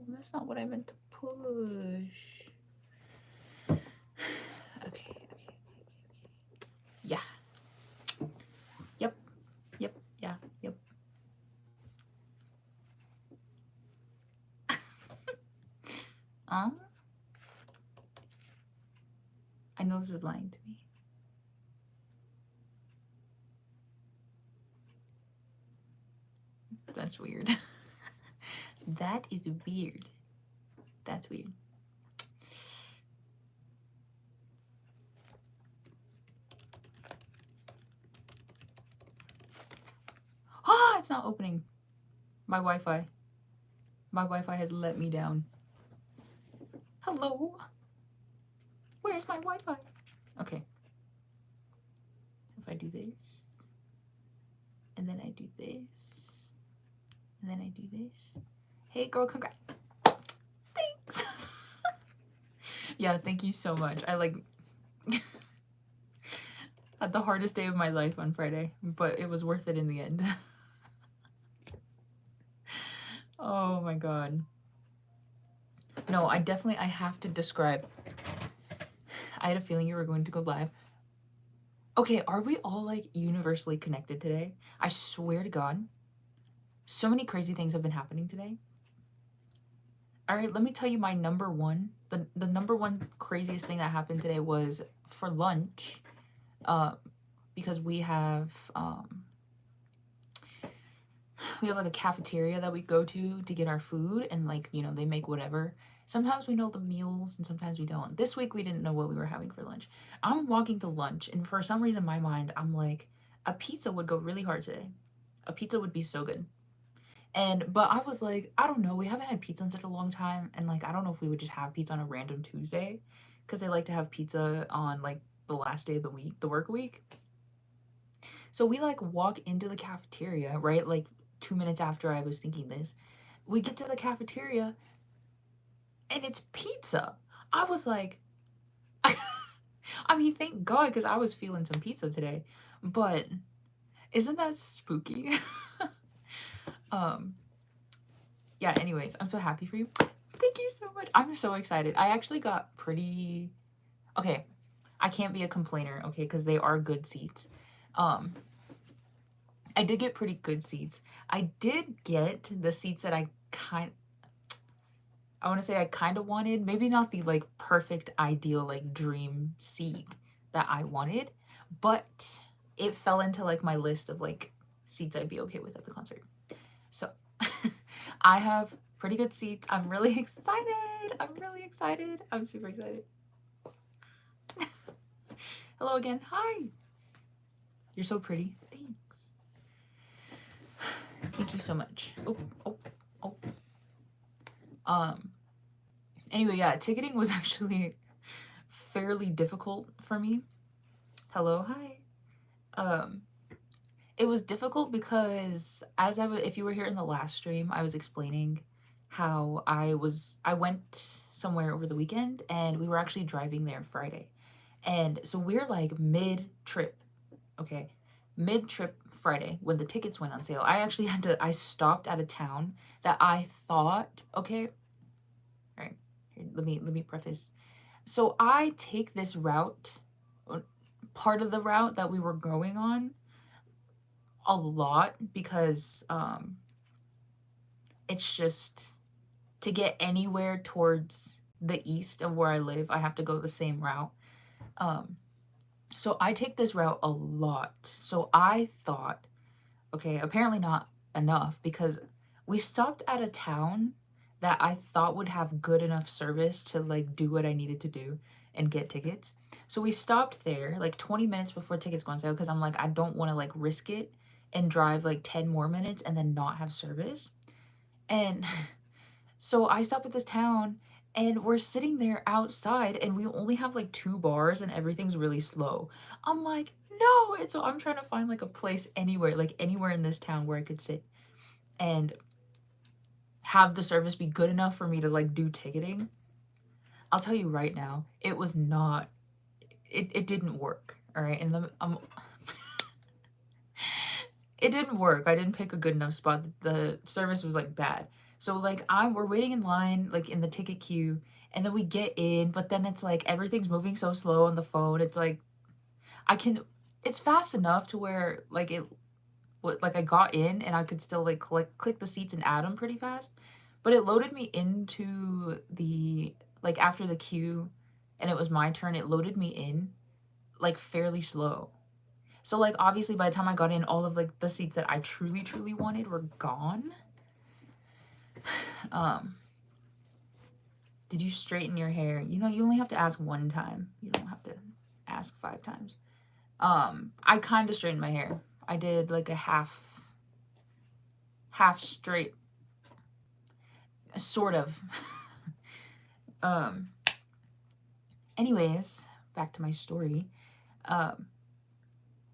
that's not what I meant to push. Okay. Yeah. Yep. Yeah. Yep. I know this is lying to me. That's weird. That is weird. That's weird. Ah, it's not opening. My Wi-Fi. My Wi-Fi has let me down. Hello? Where's my Wi-Fi? Okay. If I do this, and then I do this, and then I do this. Hey girl, congrats. Thanks. Yeah, thank you so much. I like had the hardest day of my life on Friday, but it was worth it in the end. Oh my god. No, I have to describe. I had a feeling you were going to go live. Okay, are we all like universally connected today? I swear to God. So many crazy things have been happening today. All right, let me tell you my number one. The number one craziest thing that happened today was for lunch, because we have like a cafeteria that we go to get our food, and like, you know, they make whatever. Sometimes we know the meals and sometimes we don't. This week we didn't know what we were having for lunch. I'm walking to lunch and for some reason in my mind I'm like, a pizza would go really hard today. A pizza would be so good. But I was like, I don't know, we haven't had pizza in such a long time, and like I don't know if we would just have pizza on a random Tuesday, because they like to have pizza on like the last day of the week, the work week. So we like walk into the cafeteria, right? Like 2 minutes after I was thinking this, we get to the cafeteria and it's pizza. I was like, I mean, thank God, because I was feeling some pizza today, but isn't that spooky? Yeah, anyways, I'm so happy for you. Thank you so much. I'm so excited. I actually got pretty, okay, I can't be a complainer, okay, because they are good seats. I did get pretty good seats. I did get the seats that I want to say I kind of wanted. Maybe not the like perfect, ideal, like dream seat that I wanted, but it fell into like my list of like seats I'd be okay with at the concert. So I have pretty good seats. I'm really excited. I'm super excited. Hello again. Hi. You're so pretty. Thanks. Thank you so much. Anyway, yeah, ticketing was actually fairly difficult for me. Hello, hi. It was difficult because if you were here in the last stream, I was explaining how I went somewhere over the weekend and we were actually driving there Friday. And so we're like mid-trip, okay? Mid-trip Friday when the tickets went on sale. I stopped at a town that I thought, okay, all right, here, let me preface. So I take this route, part of the route that we were going on, a lot because it's just to get anywhere towards the east of where I live, I have to go the same route. So I take this route a lot. So I thought, okay, apparently not enough, because we stopped at a town that I thought would have good enough service to like do what I needed to do and get tickets. So we stopped there like 20 minutes before tickets go on sale, because I'm like, I don't want to like risk it and drive like 10 more minutes and then not have service. And so I stop at this town and we're sitting there outside and we only have like 2 bars and everything's really slow. I'm like, no. And so I'm trying to find like a place anywhere, like anywhere in this town where I could sit and have the service be good enough for me to like do ticketing. I'll tell you right now, it was not, it didn't work. All right. And it didn't work. I didn't pick a good enough spot. The service was like bad. So like we're waiting in line, like in the ticket queue, and then we get in, but then it's like everything's moving so slow on the phone. It's like I can it's fast enough to where like like I got in and I could still like click the seats and add them pretty fast. But it loaded me into the like after the queue and it was my turn, it loaded me in like fairly slow. So like obviously by the time I got in, all of like the seats that I truly wanted were gone. Um did you straighten your hair? You know, you only have to ask one time. You don't have to ask 5 times. I kind of straightened my hair. I did like a half straight, sort of. um Anyways, back to my story.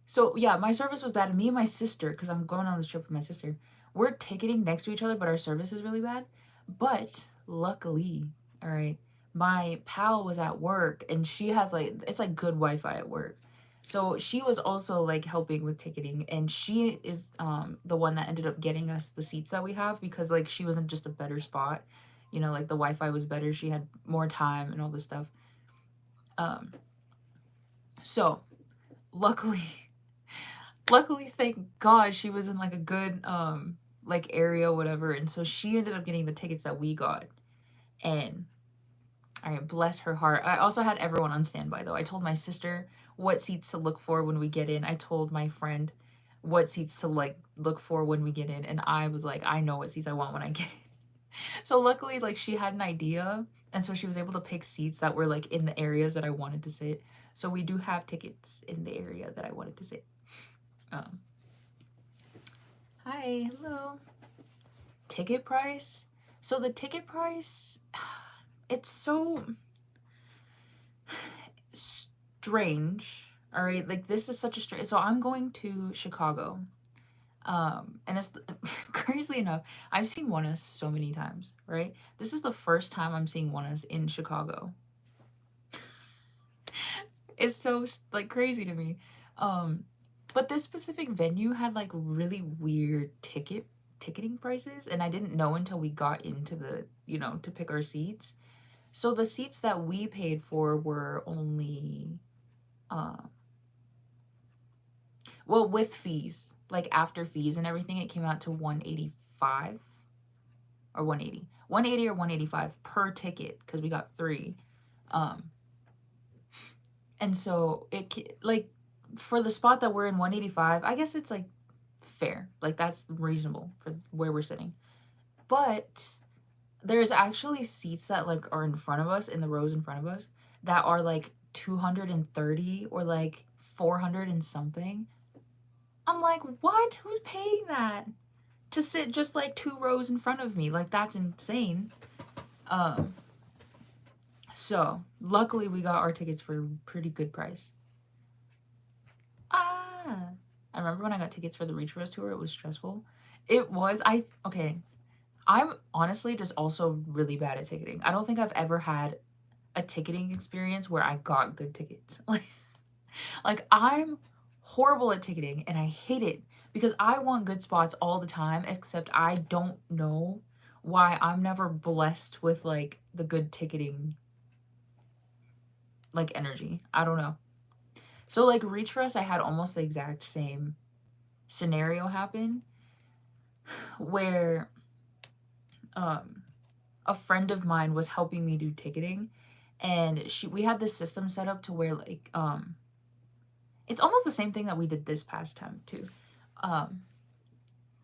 So yeah, my service was bad, and me and my sister, because I'm going on this trip with my sister, we're ticketing next to each other, but our service is really bad. But luckily, all right, my pal was at work, and she has like, it's like good Wi-Fi at work. So she was also like helping with ticketing, and she is the one that ended up getting us the seats that we have, because like she was in just a better spot. You know, like the Wi-Fi was better, she had more time and all this stuff. So luckily, thank God, she was in like a good like area, whatever, and so she ended up getting the tickets that we got. And all right, bless her heart. I also had everyone on standby though. I told my sister what seats to look for when we get in. I told my friend what seats to like look for when we get in, and I was like, I know what seats I want when I get in. So luckily, like she had an idea, and so she was able to pick seats that were like in the areas that I wanted to sit. So we do have tickets in the area that I wanted to sit. Hi, hello. Ticket price? So the ticket price, it's so strange. All right, like this is such a strange. So I'm going to Chicago. And it's crazily enough, I've seen oneus so many times, right? This is the first time I'm seeing oneus in Chicago. It's so like crazy to me. But this specific venue had like really weird ticketing prices, and I didn't know until we got into the, you know, to pick our seats. So the seats that we paid for were only well, with fees, like after fees and everything, it came out to 185 or 180. 180 or 185 per ticket, because we got 3. And so it like for the spot that we're in, 185, I guess it's like fair. Like that's reasonable for where we're sitting. But there's actually seats that like are in front of us, in the rows in front of us, that are like 230 or like 400 and something. I'm like, what? Who's paying that to sit just like 2 rows in front of me? Like that's insane. So luckily we got our tickets for a pretty good price. I remember when I got tickets for the Reach For Us tour, it was stressful. It was, okay. I'm honestly just also really bad at ticketing. I don't think I've ever had a ticketing experience where I got good tickets. Like I'm horrible at ticketing, and I hate it because I want good spots all the time, except I don't know why I'm never blessed with like the good ticketing like energy. I don't know. So like Reach For Us, I had almost the exact same scenario happen where a friend of mine was helping me do ticketing, and we had this system set up to where like it's almost the same thing that we did this past time too,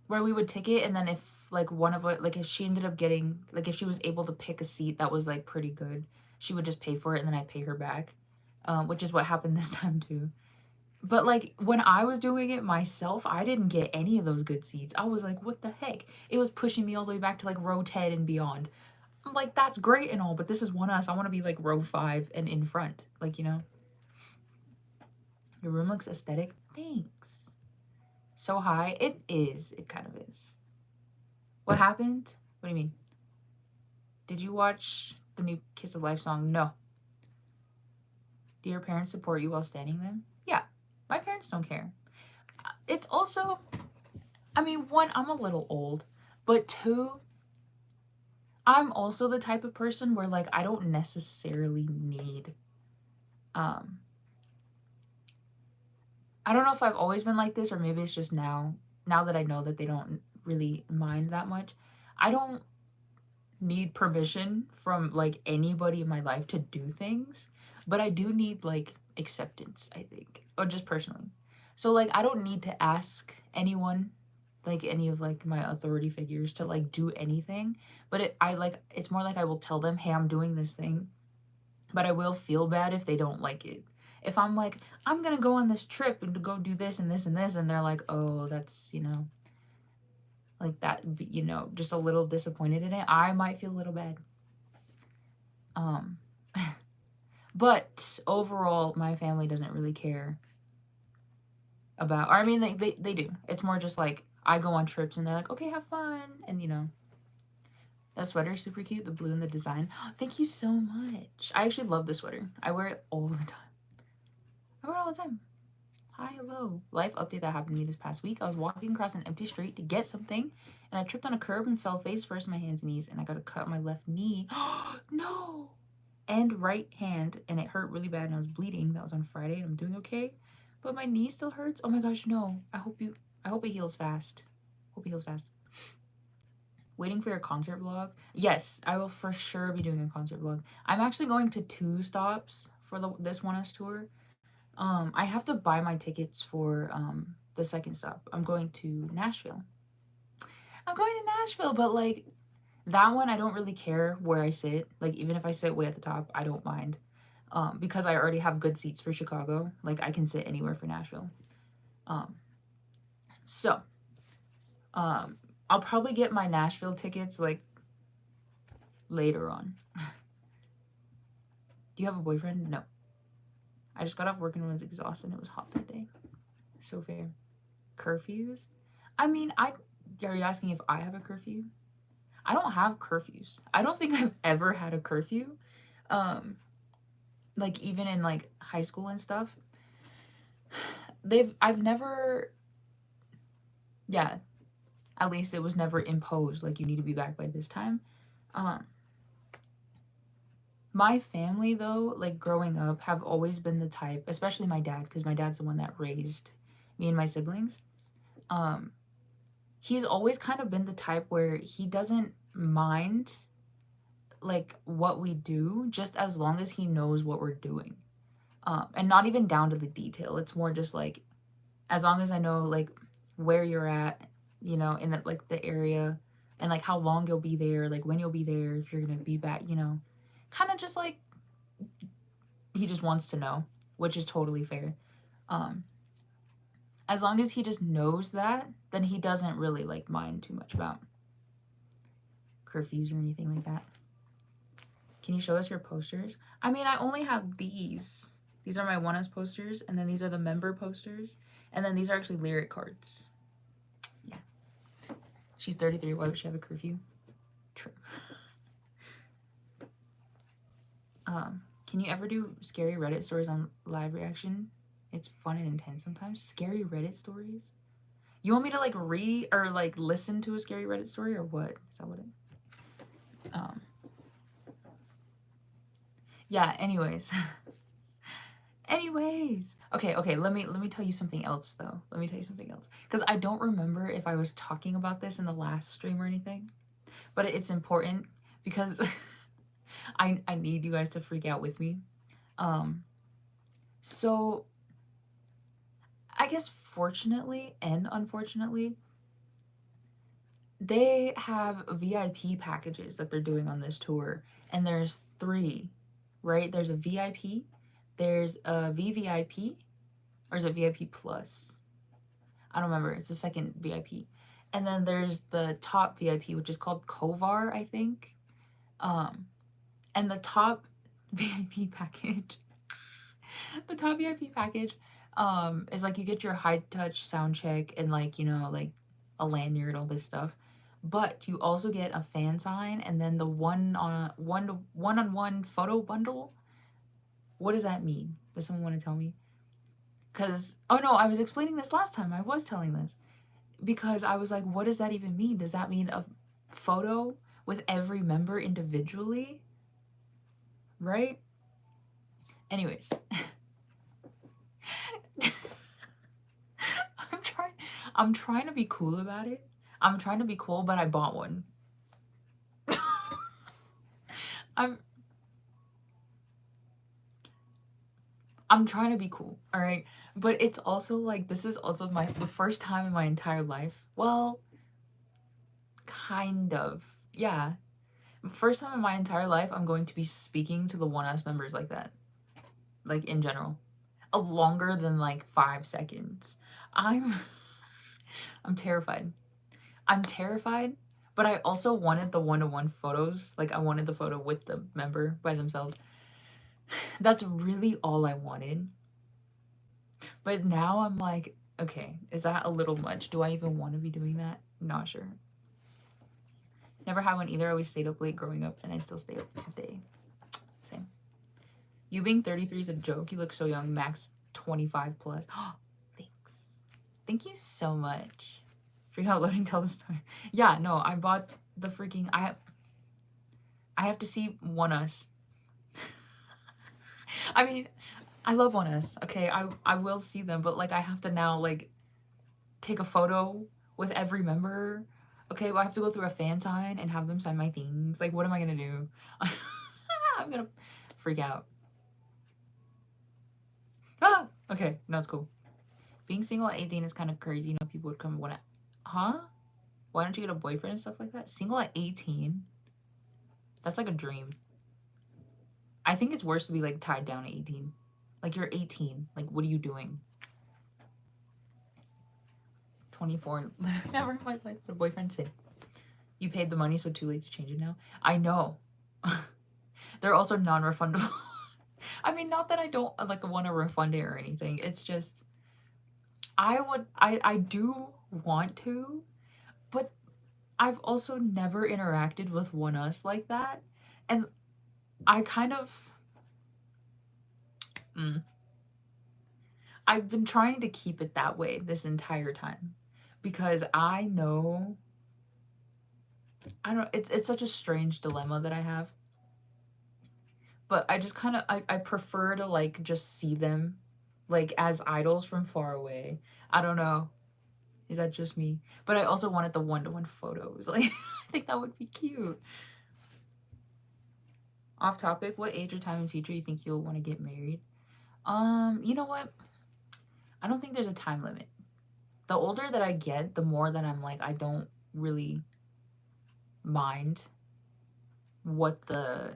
where we would ticket, and then if like one of it, like if she ended up getting, like if she was able to pick a seat that was like pretty good, she would just pay for it and then I'd pay her back, which is what happened this time too. But like when I was doing it myself, I didn't get any of those good seats. I was like, what the heck? It was pushing me all the way back to like row 10 and beyond. I'm like, that's great and all, but this is oneus. I want to be like row 5 and in front, like, you know. Your room looks aesthetic. Thanks. So high. It is. It kind of is. What happened? What do you mean? Did you watch the new Kiss of Life song? No. Do your parents support you while standing them? Yeah. My parents don't care. It's also, I mean, one, I'm a little old, but two, I'm also the type of person where like I don't necessarily need um I don't know if I've always been like this or maybe it's just now that I know that they don't really mind that much. I don't need permission from like anybody in my life to do things, but I do need like acceptance, I think, or just personally. So like I don't need to ask anyone, like any of like my authority figures to like do anything, but it's more like I will tell them, "Hey, I'm doing this thing," but I will feel bad if they don't like it. If I'm like, "I'm going to go on this trip and to go do this and this and this," and they're like, "Oh, that's, like that, just a little disappointed in it," I might feel a little bad. Um, but overall, my family doesn't really care about, or I mean, they do. It's more just like I go on trips and they're like, "Okay, have fun." And that sweater's super cute, the blue and the design. Thank you so much. I actually love the sweater. I wear it all the time. I wear it all the time. Hi, hello. Life update that happened to me this past week. I was walking across an empty street to get something, and I tripped on a curb and fell face first on my hands and knees, and I got a cut on my left knee. No! And right hand, and it hurt really bad, and I was bleeding. That was on Friday, and I'm doing okay. But my knee still hurts. Oh my gosh, no. I hope it heals fast. Hope it heals fast. Waiting for your concert vlog. Yes, I will for sure be doing a concert vlog. I'm actually going to 2 stops for this oneus tour. I have to buy my tickets for the second stop. I'm going to Nashville. But like that one, I don't really care where I sit. Like even if I sit way at the top, I don't mind. Because I already have good seats for Chicago. Like I can sit anywhere for Nashville. So I'll probably get my Nashville tickets like later on. Do you have a boyfriend? No. I just got off work and was exhausted. It was hot that day. So fair. Curfews? I mean, are you asking if I have a curfew? I don't have curfews. I don't think I've ever had a curfew. Like even in like high school and stuff. I've never, yeah, at least it was never imposed like you need to be back by this time. My family though, like growing up, have always been the type, especially my dad, because my dad's the one that raised me and my siblings. He's always kind of been the type where he doesn't mind like what we do, just as long as he knows what we're doing. And not even down to the detail. It's more just like, as long as I know like where you're at, in the, like the area, and like how long you'll be there, like when you'll be there, if you're gonna be back, kind of just like he just wants to know, which is totally fair. As long as he just knows that, then he doesn't really like mind too much about curfews or anything like that. Can you show us your posters? I mean, I only have these. These are my oneus posters, and then these are the member posters, and then these are actually lyric cards. Yeah. She's 33. Why would she have a curfew? True. Can you ever do scary Reddit stories on live reaction? It's fun and intense sometimes. Scary Reddit stories? You want me to like read or like listen to a scary Reddit story or what? Is that what it? Yeah, anyways. Okay, let me tell you something else though. Because I don't remember if I was talking about this in the last stream or anything. But it's important because I need you guys to freak out with me. So I guess fortunately and unfortunately, they have VIP packages that they're doing on this tour, and there's 3, right? There's a VIP, there's a VVIP, or is it VIP plus? I don't remember. It's the second VIP. And then there's the top VIP, which is called Kovar, I think. And the top VIP package, is like you get your high touch sound check and like, like a lanyard, all this stuff. But you also get a fan sign and then the one-on-one photo bundle. What does that mean? Does someone want to tell me? Because, oh no, I was explaining this last time. I was telling this. because I was like, what does that even mean? Does that mean a photo with every member individually? Right? Anyways. I'm trying I'm trying to be cool about it. I'm trying to be cool, but I bought one. I'm I'm trying to be cool, all right? But it's also like this is also the first time in my entire life. Well, kind of. Yeah. First time in my entire life I'm going to be speaking to the oneus members like that. Like in general. Longer than like 5 seconds. I'm I'm terrified. I'm terrified, but I also wanted the one-to-one photos. Like I wanted the photo with the member by themselves. That's really all I wanted. But now I'm like, okay, is that a little much? Do I even want to be doing that? Not sure. Never had one either. I always stayed up late growing up, and I still stay up today. Same. You being 33 is a joke. You look so young. Max 25 plus. Thanks. Thank you so much. Free out loading, tell the story. Yeah, no, I bought the freaking... I have to see oneus. I mean, I love oneus. Okay, I will see them, but like I have to now like take a photo with every member. Okay, well I have to go through a fan sign and have them sign my things. Like, what am I gonna do? I'm gonna freak out. Ah! Okay, no, it's cool. Being single at 18 is kind of crazy. You know, people would come and want to... Huh? Why don't you get a boyfriend and stuff like that? Single at 18? That's like a dream. I think it's worse to be like tied down at 18. Like you're 18. Like what are you doing? 24. Literally never in my life would a boyfriend say. You paid the money, so too late to change it now. I know. They're also non-refundable. I mean, not that I don't like want to refund it or anything. It's just I do want to, but I've also never interacted with oneus like that. And I kind of I've been trying to keep it that way this entire time because I know it's such a strange dilemma that I have. But I just kind of I prefer to like just see them like as idols from far away. I don't know. Is that just me? But I also wanted the one-to-one photos. Like I think that would be cute. Off topic, what age or time in future you think you'll want to get married? You know what? I don't think there's a time limit. The older that I get, the more that I'm like I don't really mind what the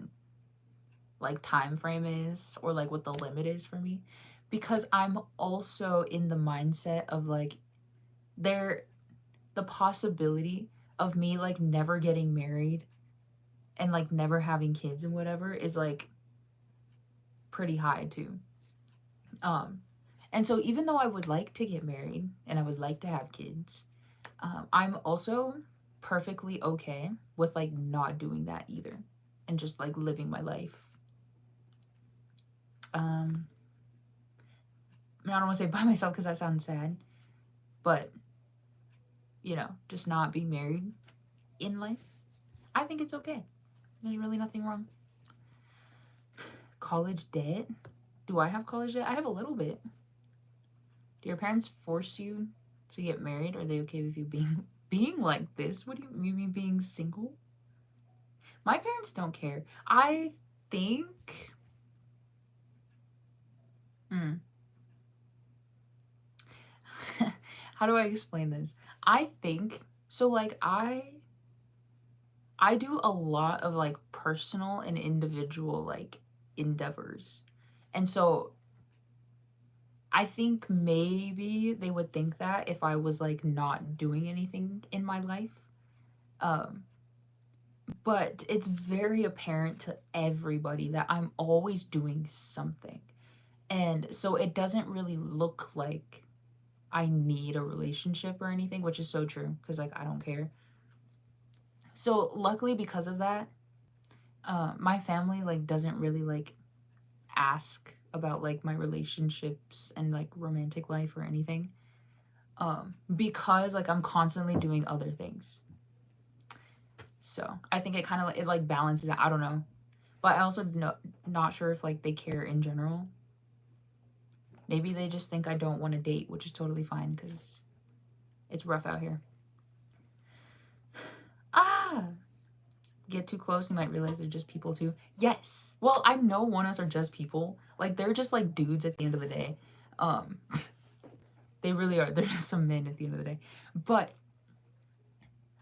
like time frame is or like what the limit is for me, because I'm also in the mindset of like the possibility of me like never getting married and like never having kids and whatever is like pretty high too. And so even though I would like to get married and I would like to have kids, I'm also perfectly okay with like not doing that either and just like living my life. I don't want to say by myself because that sounds sad, but you know, just not be married in life. I think it's okay. There's really nothing wrong. College debt? Do I have college debt? I have a little bit. Do your parents force you to get married? Are they okay with you being like this? What do you mean being single? My parents don't care. I think how do I explain this? I think so like I do a lot of like personal and individual like endeavors. And so I think maybe they would think that if I was like not doing anything in my life. But it's very apparent to everybody that I'm always doing something. And so it doesn't really look like I need a relationship or anything, which is so true because like I don't care. So luckily because of that, my family like doesn't really like ask about like my relationships and like romantic life or anything. because like I'm constantly doing other things. So I think it kind of it like balances out. I don't know, but I also not sure if like they care in general. Maybe they just think I don't want to date, which is totally fine because it's rough out here. Ah, get too close, you might realize they're just people too. Yes. Well, I know oneus are just people. Like they're just like dudes at the end of the day. Um, they really are. They're just some men at the end of the day. But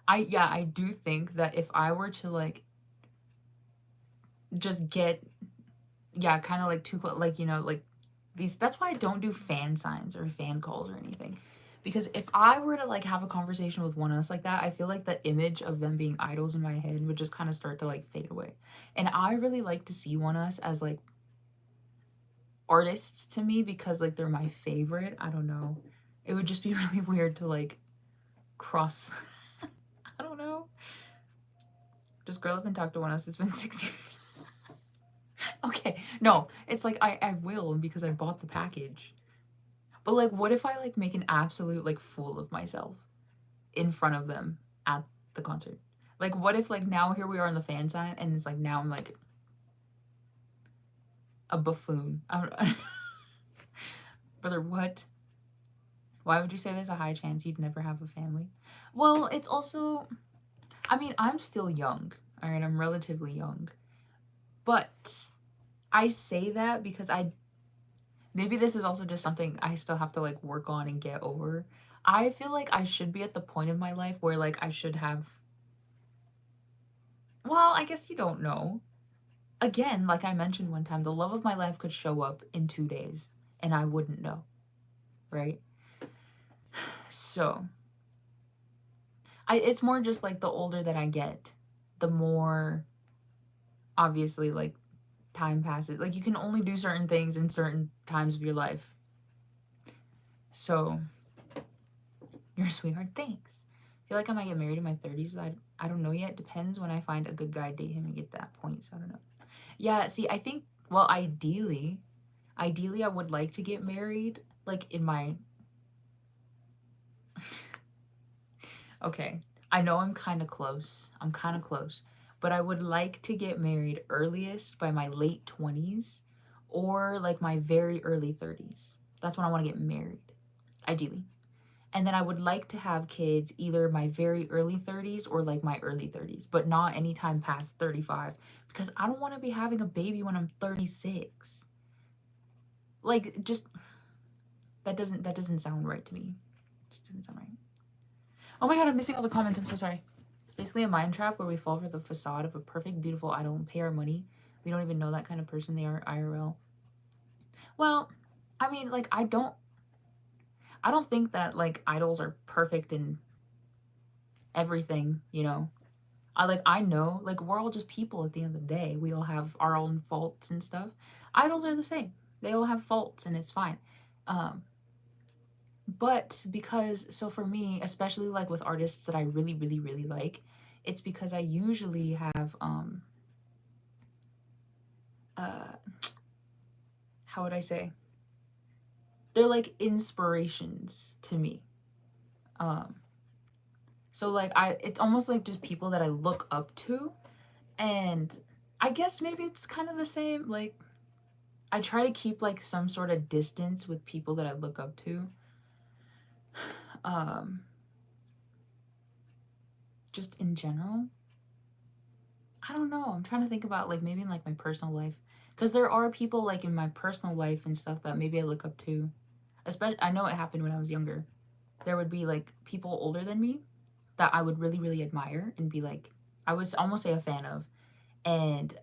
I do think that if I were to like just get kind of like too close, like like these. That's why I don't do fan signs or fan calls or anything. Because if I were to like have a conversation with one of us like that, I feel like the image of them being idols in my head would just kind of start to like fade away. And I really like to see one of us as like artists to me because like they're my favorite. I don't know. It would just be really weird to like cross. I don't know. Just grow up and talk to one of us. It's been 6 years. Okay, no, it's like I will because I bought the package. But like, what if I like make an absolute like fool of myself in front of them at the concert? Like, what if like now here we are on the fan sign and it's like now I'm like a buffoon. I don't know. Brother, what? Why would you say there's a high chance you'd never have a family? Well, it's also, I mean, I'm still young. All right, I'm relatively young. But I say that because maybe this is also just something I still have to like work on and get over. I feel like I should be at the point of my life where like I should have, well, I guess you don't know. Again, like I mentioned one time, the love of my life could show up in 2 days and I wouldn't know, right? So, it's more just like the older that I get, the more obviously like time passes. Like you can only do certain things in certain times of your life. So, you're a sweetheart. Thanks. I feel like I might get married in my 30s. I don't know yet. Depends when I find a good guy, date him, and get that point. So I don't know. Yeah, see, I think, well, ideally, I would like to get married, like in my, okay, I know I'm kind of close. I'm kind of close. But I would like to get married earliest by my late 20s or like my very early 30s. That's when I want to get married, ideally. And then I would like to have kids either my very early 30s or like my early 30s, but not anytime past 35 because I don't want to be having a baby when I'm 36. Like just that doesn't sound right to me. It just doesn't sound right. Oh my god, I'm missing all the comments. I'm so sorry. It's basically a mind trap where we fall for the facade of a perfect, beautiful idol and pay our money. We don't even know that kind of person they are IRL. Well, I mean, like I don't think that like idols are perfect in everything, you know. I know, like we're all just people at the end of the day. We all have our own faults and stuff. Idols are the same. They all have faults and it's fine. But because, so for me, especially like with artists that I really, really, really like, it's because I usually have, how would I say? They're like inspirations to me. So like it's almost like just people that I look up to. And I guess maybe it's kind of the same. Like, I try to keep like some sort of distance with people that I look up to. Just in general. I don't know. I'm trying to think about like maybe in like my personal life. Because there are people like in my personal life and stuff that maybe I look up to. Especially, I know it happened when I was younger. There would be like people older than me that I would really, really admire and be like, I would almost say a fan of. And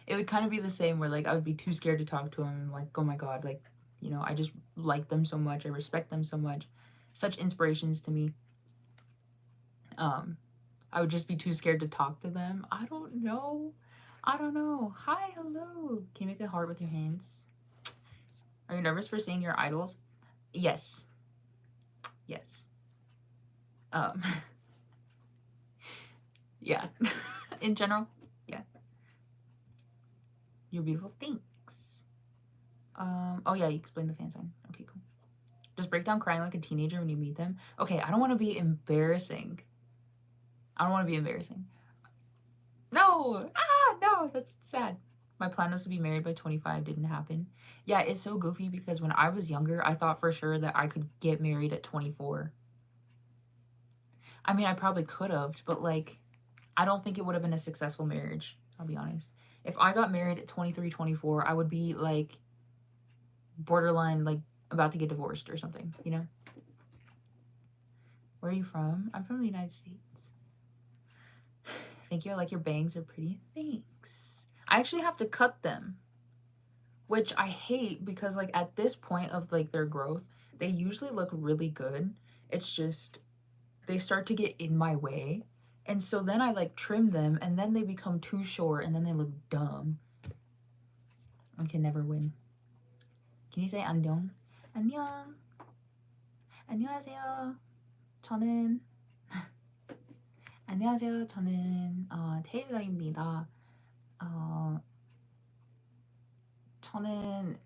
it would kind of be the same where like I would be too scared to talk to them. Like, oh my god, like, you know, I just like them so much. I respect them so much. Such inspirations to me. I would just be too scared to talk to them. I don't know. I don't know. Hi, hello. Can you make a heart with your hands? Are you nervous for seeing your idols? Yes. Yes. Yeah. In general, yeah. You're beautiful. Thanks. Oh yeah, you explained the fan sign. Okay, cool. Just break down crying like a teenager when you meet them. Okay, I don't want to be embarrassing. I don't want to be embarrassing. No! Ah, no, that's sad. My plan was to be married by 25, didn't happen. Yeah, it's so goofy because when I was younger, I thought for sure that I could get married at 24. I mean, I probably could have, but like, I don't think it would have been a successful marriage, I'll be honest. If I got married at 23, 24, I would be like borderline, like about to get divorced or something, you know? Where are you from? I'm from the United States. Thank you. I like your bangs, are pretty. Thanks. I actually have to cut them, which I hate because like at this point of like their growth, they usually look really good. It's just they start to get in my way. And so then I like trim them and then they become too short and then they look dumb. I can never win. Can you say 안녕? 안녕. 안녕하세요. 저는 안녕하세요. 저는 테일러입니다. 저는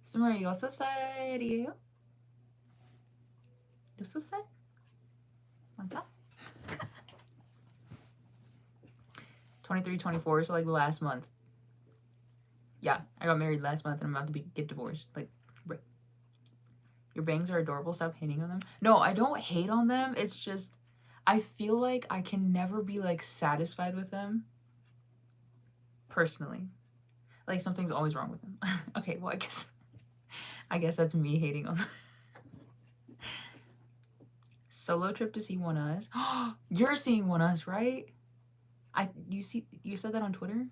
26살이에요? 6살? 맞아? 23, 24, so like last month. Yeah, I got married last month and I'm about to get divorced. Like, right. Your bangs are adorable. Stop hating on them. No, I don't hate on them. It's just, I feel like I can never be like satisfied with them. Personally. Like something's always wrong with them. Okay, well, I guess that's me hating on them. Solo trip to see oneus. You're seeing oneus, right? You said that on Twitter?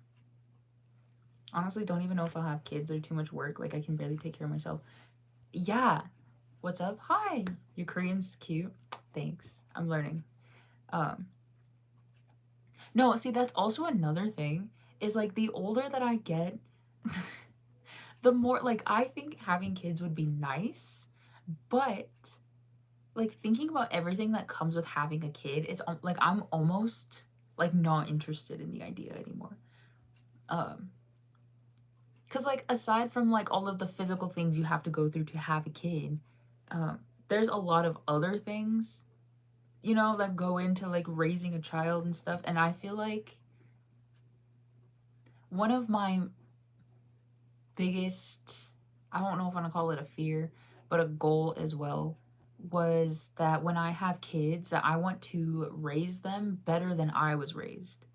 Honestly, don't even know if I'll have kids. They're too much work. Like, I can barely take care of myself. Yeah. What's up? Hi. Your Korean's cute. Thanks. I'm learning. No, see, that's also another thing. Is, like, the older that I get, the more, like, I think having kids would be nice. But, like, thinking about everything that comes with having a kid, it's, like, I'm almost, like, not interested in the idea anymore. Because, like, aside from, like, all of the physical things you have to go through to have a kid, there's a lot of other things, you know, that go into, like, raising a child and stuff. And I feel like one of my biggest, I don't know if I want to call it a fear, but a goal as well, was that when I have kids, that I want to raise them better than I was raised.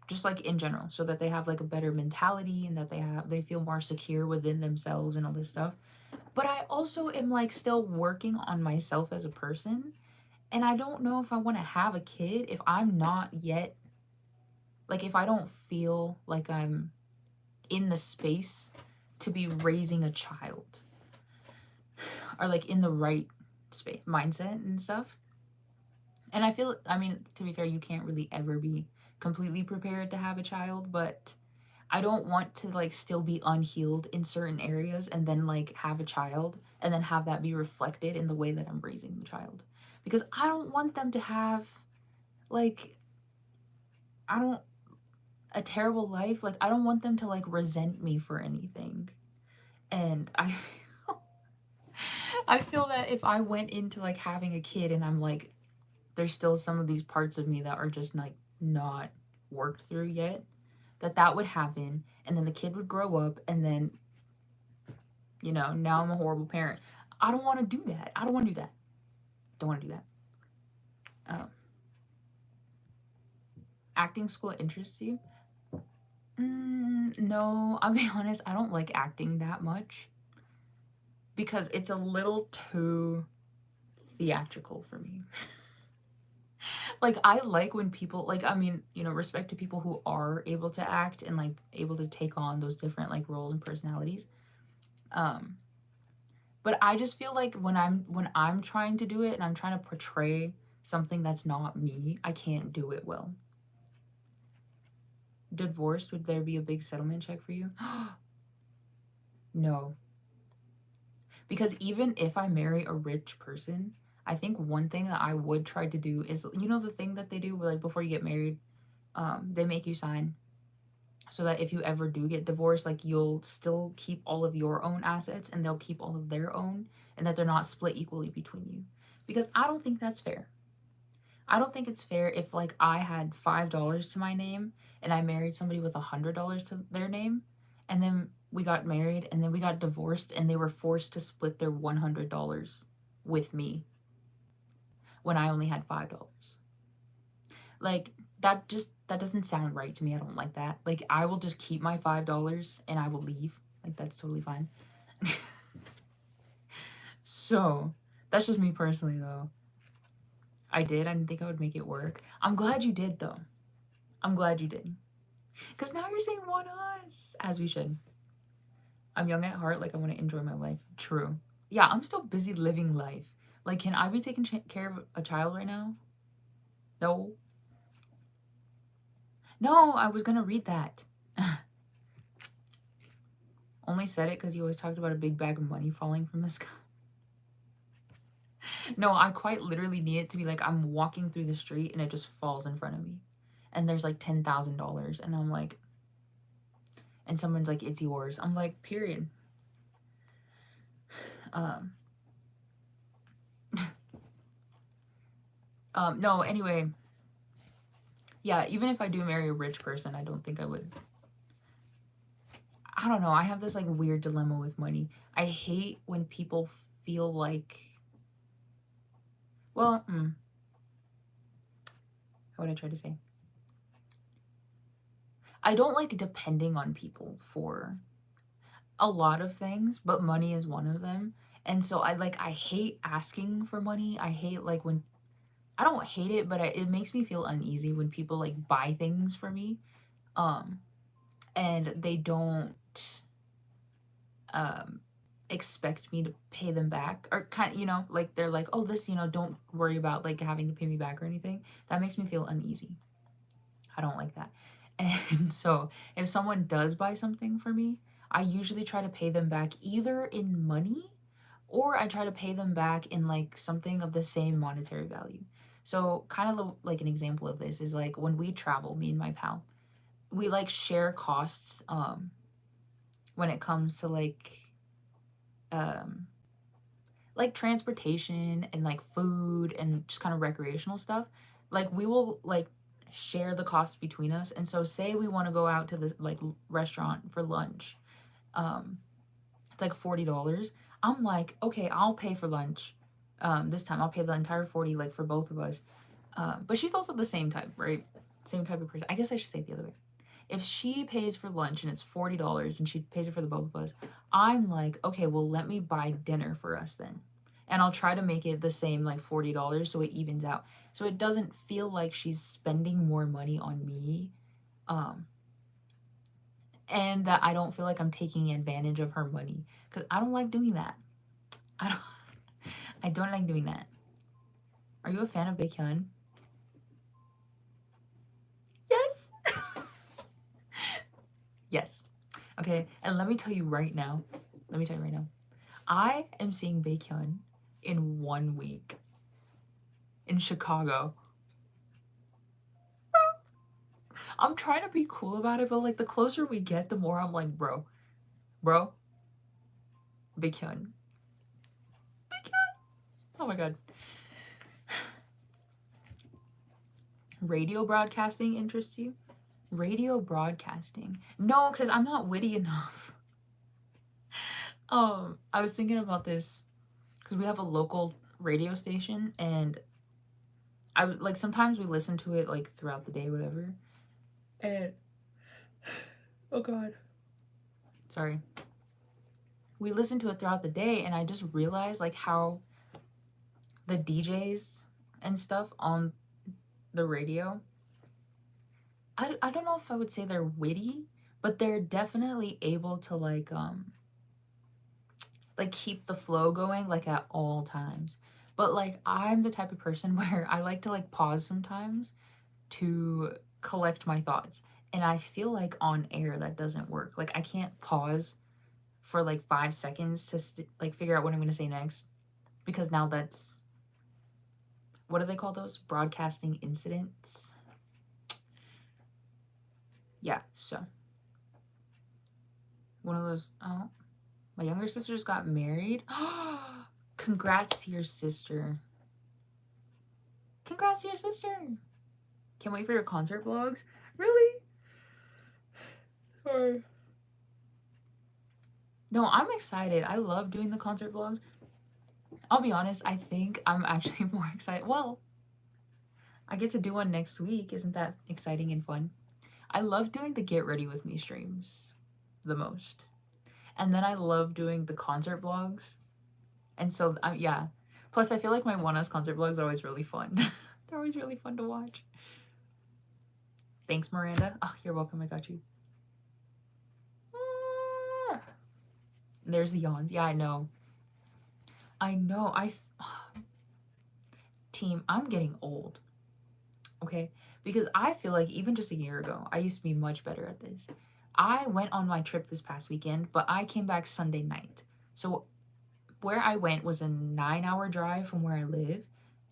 Just like in general, so that they have like a better mentality and that they feel more secure within themselves and all this stuff. But I also am like still working on myself as a person, and I don't know if I want to have a kid if I'm not yet, like, if I don't feel like I'm in the space to be raising a child, or like in the right space mindset and stuff. And I feel, I mean, to be fair, you can't really ever be completely prepared to have a child, but I don't want to like still be unhealed in certain areas and then like have a child and then have that be reflected in the way that I'm raising the child, because I don't want them to have like a terrible life. Like, I don't want them to like resent me for anything. And I feel that if I went into like having a kid and I'm like, there's still some of these parts of me that are just like not worked through yet, that would happen, and then the kid would grow up, and then, you know, now I'm a horrible parent. I don't want to do that. I don't want to do that. Don't want to do that. Acting school interests you? No, I'll be honest, I don't like acting that much because it's a little too theatrical for me. Like, I like when people, like, I mean, you know, respect to people who are able to act and like able to take on those different like roles and personalities. But I just feel like when I'm trying to do it and I'm trying to portray something that's not me, I can't do it well. Divorced, would there be a big settlement check for you? No. Because even if I marry a rich person, I think one thing that I would try to do is, you know, the thing that they do where, like, before you get married, they make you sign so that if you ever do get divorced, like you'll still keep all of your own assets and they'll keep all of their own, and that they're not split equally between you. Because I don't think that's fair. I don't think it's fair if like I had $5 to my name and I married somebody with $100 to their name, and then we got married and then we got divorced and they were forced to split their $100 with me when I only had $5. Like that doesn't sound right to me. I don't like that. Like I will just keep my $5 and I will leave. Like that's totally fine. So, that's just me personally though. I didn't think I would make it work. I'm glad you did though. I'm glad you did. Cuz now you're saying one us, as we should. I'm young at heart, like I want to enjoy my life. True. Yeah, I'm still busy living life. Like can I be taking care of a child right now? No. No, I was going to read that. Only said it cuz you always talked about a big bag of money falling from the sky. No, I quite literally need it to be like I'm walking through the street and it just falls in front of me. And there's like $10,000 and I'm like, and someone's like, it's yours. I'm like, period. Um, no, anyway, yeah, even if I do marry a rich person, I don't think I would. I don't know. I have this like weird dilemma with money. I hate when people feel like, well, how would I try to say? I don't like depending on people for a lot of things, but money is one of them. And so I hate asking for money. I hate like when I don't hate it, but it makes me feel uneasy when people like buy things for me, um, and they don't um expect me to pay them back, or kind of, like they're like, oh, this, don't worry about like having to pay me back or anything. That makes me feel uneasy. I don't like that. And so if someone does buy something for me, I usually try to pay them back either in money or I try to pay them back in like something of the same monetary value. So kind of like an example of this is like when we travel, me and my pal, we like share costs when it comes to um like transportation and like food and just kind of recreational stuff. Like we will like share the costs between us. And so say we want to go out to this like restaurant for lunch. Um it's like $40. I'm like, okay, I'll pay for lunch. This time I'll pay the entire 40 like for both of us. But she's also the same type, right? Same type of person. I guess I should say it the other way. If she pays for lunch and it's $40 and she pays it for the both of us, I'm like, okay, well, let me buy dinner for us then. And I'll try to make it the same, like $40, so it evens out. So it doesn't feel like she's spending more money on me. Um, and that I don't feel like I'm taking advantage of her money. Because I don't like doing that. I don't I don't like doing that. Are you a fan of Baekhyun? Yes. Yes. Okay, and let me tell you right now. I am seeing Baekhyun in 1 week in Chicago. I'm trying to be cool about it, but like the closer we get, the more I'm like, bro, Baekhyun. Oh my god. Radio broadcasting interests you? Radio broadcasting. No, because I'm not witty enough. I was thinking about this because we have a local radio station and I like sometimes we listen to it like throughout the day, whatever. And oh god. Sorry. We listen to it throughout the day and I just realized like how the DJs and stuff on the radio, I don't know if I would say they're witty, but they're definitely able to like keep the flow going like at all times. But like I'm the type of person where I like to like pause sometimes to collect my thoughts. And I feel like on air that doesn't work. Like I can't pause for like 5 seconds to like figure out what I'm going to say next, because now that's, what do they call those? Broadcasting incidents. Yeah, so One of those, oh, my younger sister just got married. Congrats to your sister. Congrats to your sister. Can't wait for your concert vlogs. Really? Sorry. No, I'm excited. I love doing the concert vlogs. I'll be honest, I think I'm actually more excited. Well, I get to do one next week. Isn't that exciting and fun? I love doing the Get Ready With Me streams the most. And then I love doing the concert vlogs. And so, yeah. Plus, I feel like my oneus concert vlogs are always really fun. They're always really fun to watch. Thanks, Miranda. Oh, you're welcome. I got you. There's the yawns. Yeah, I know. I know. Team, I'm getting old. Okay? Because I feel like even just a year ago, I used to be much better at this. I went on my trip this past weekend, but I came back Sunday night. So where I went was a 9-hour drive from where I live,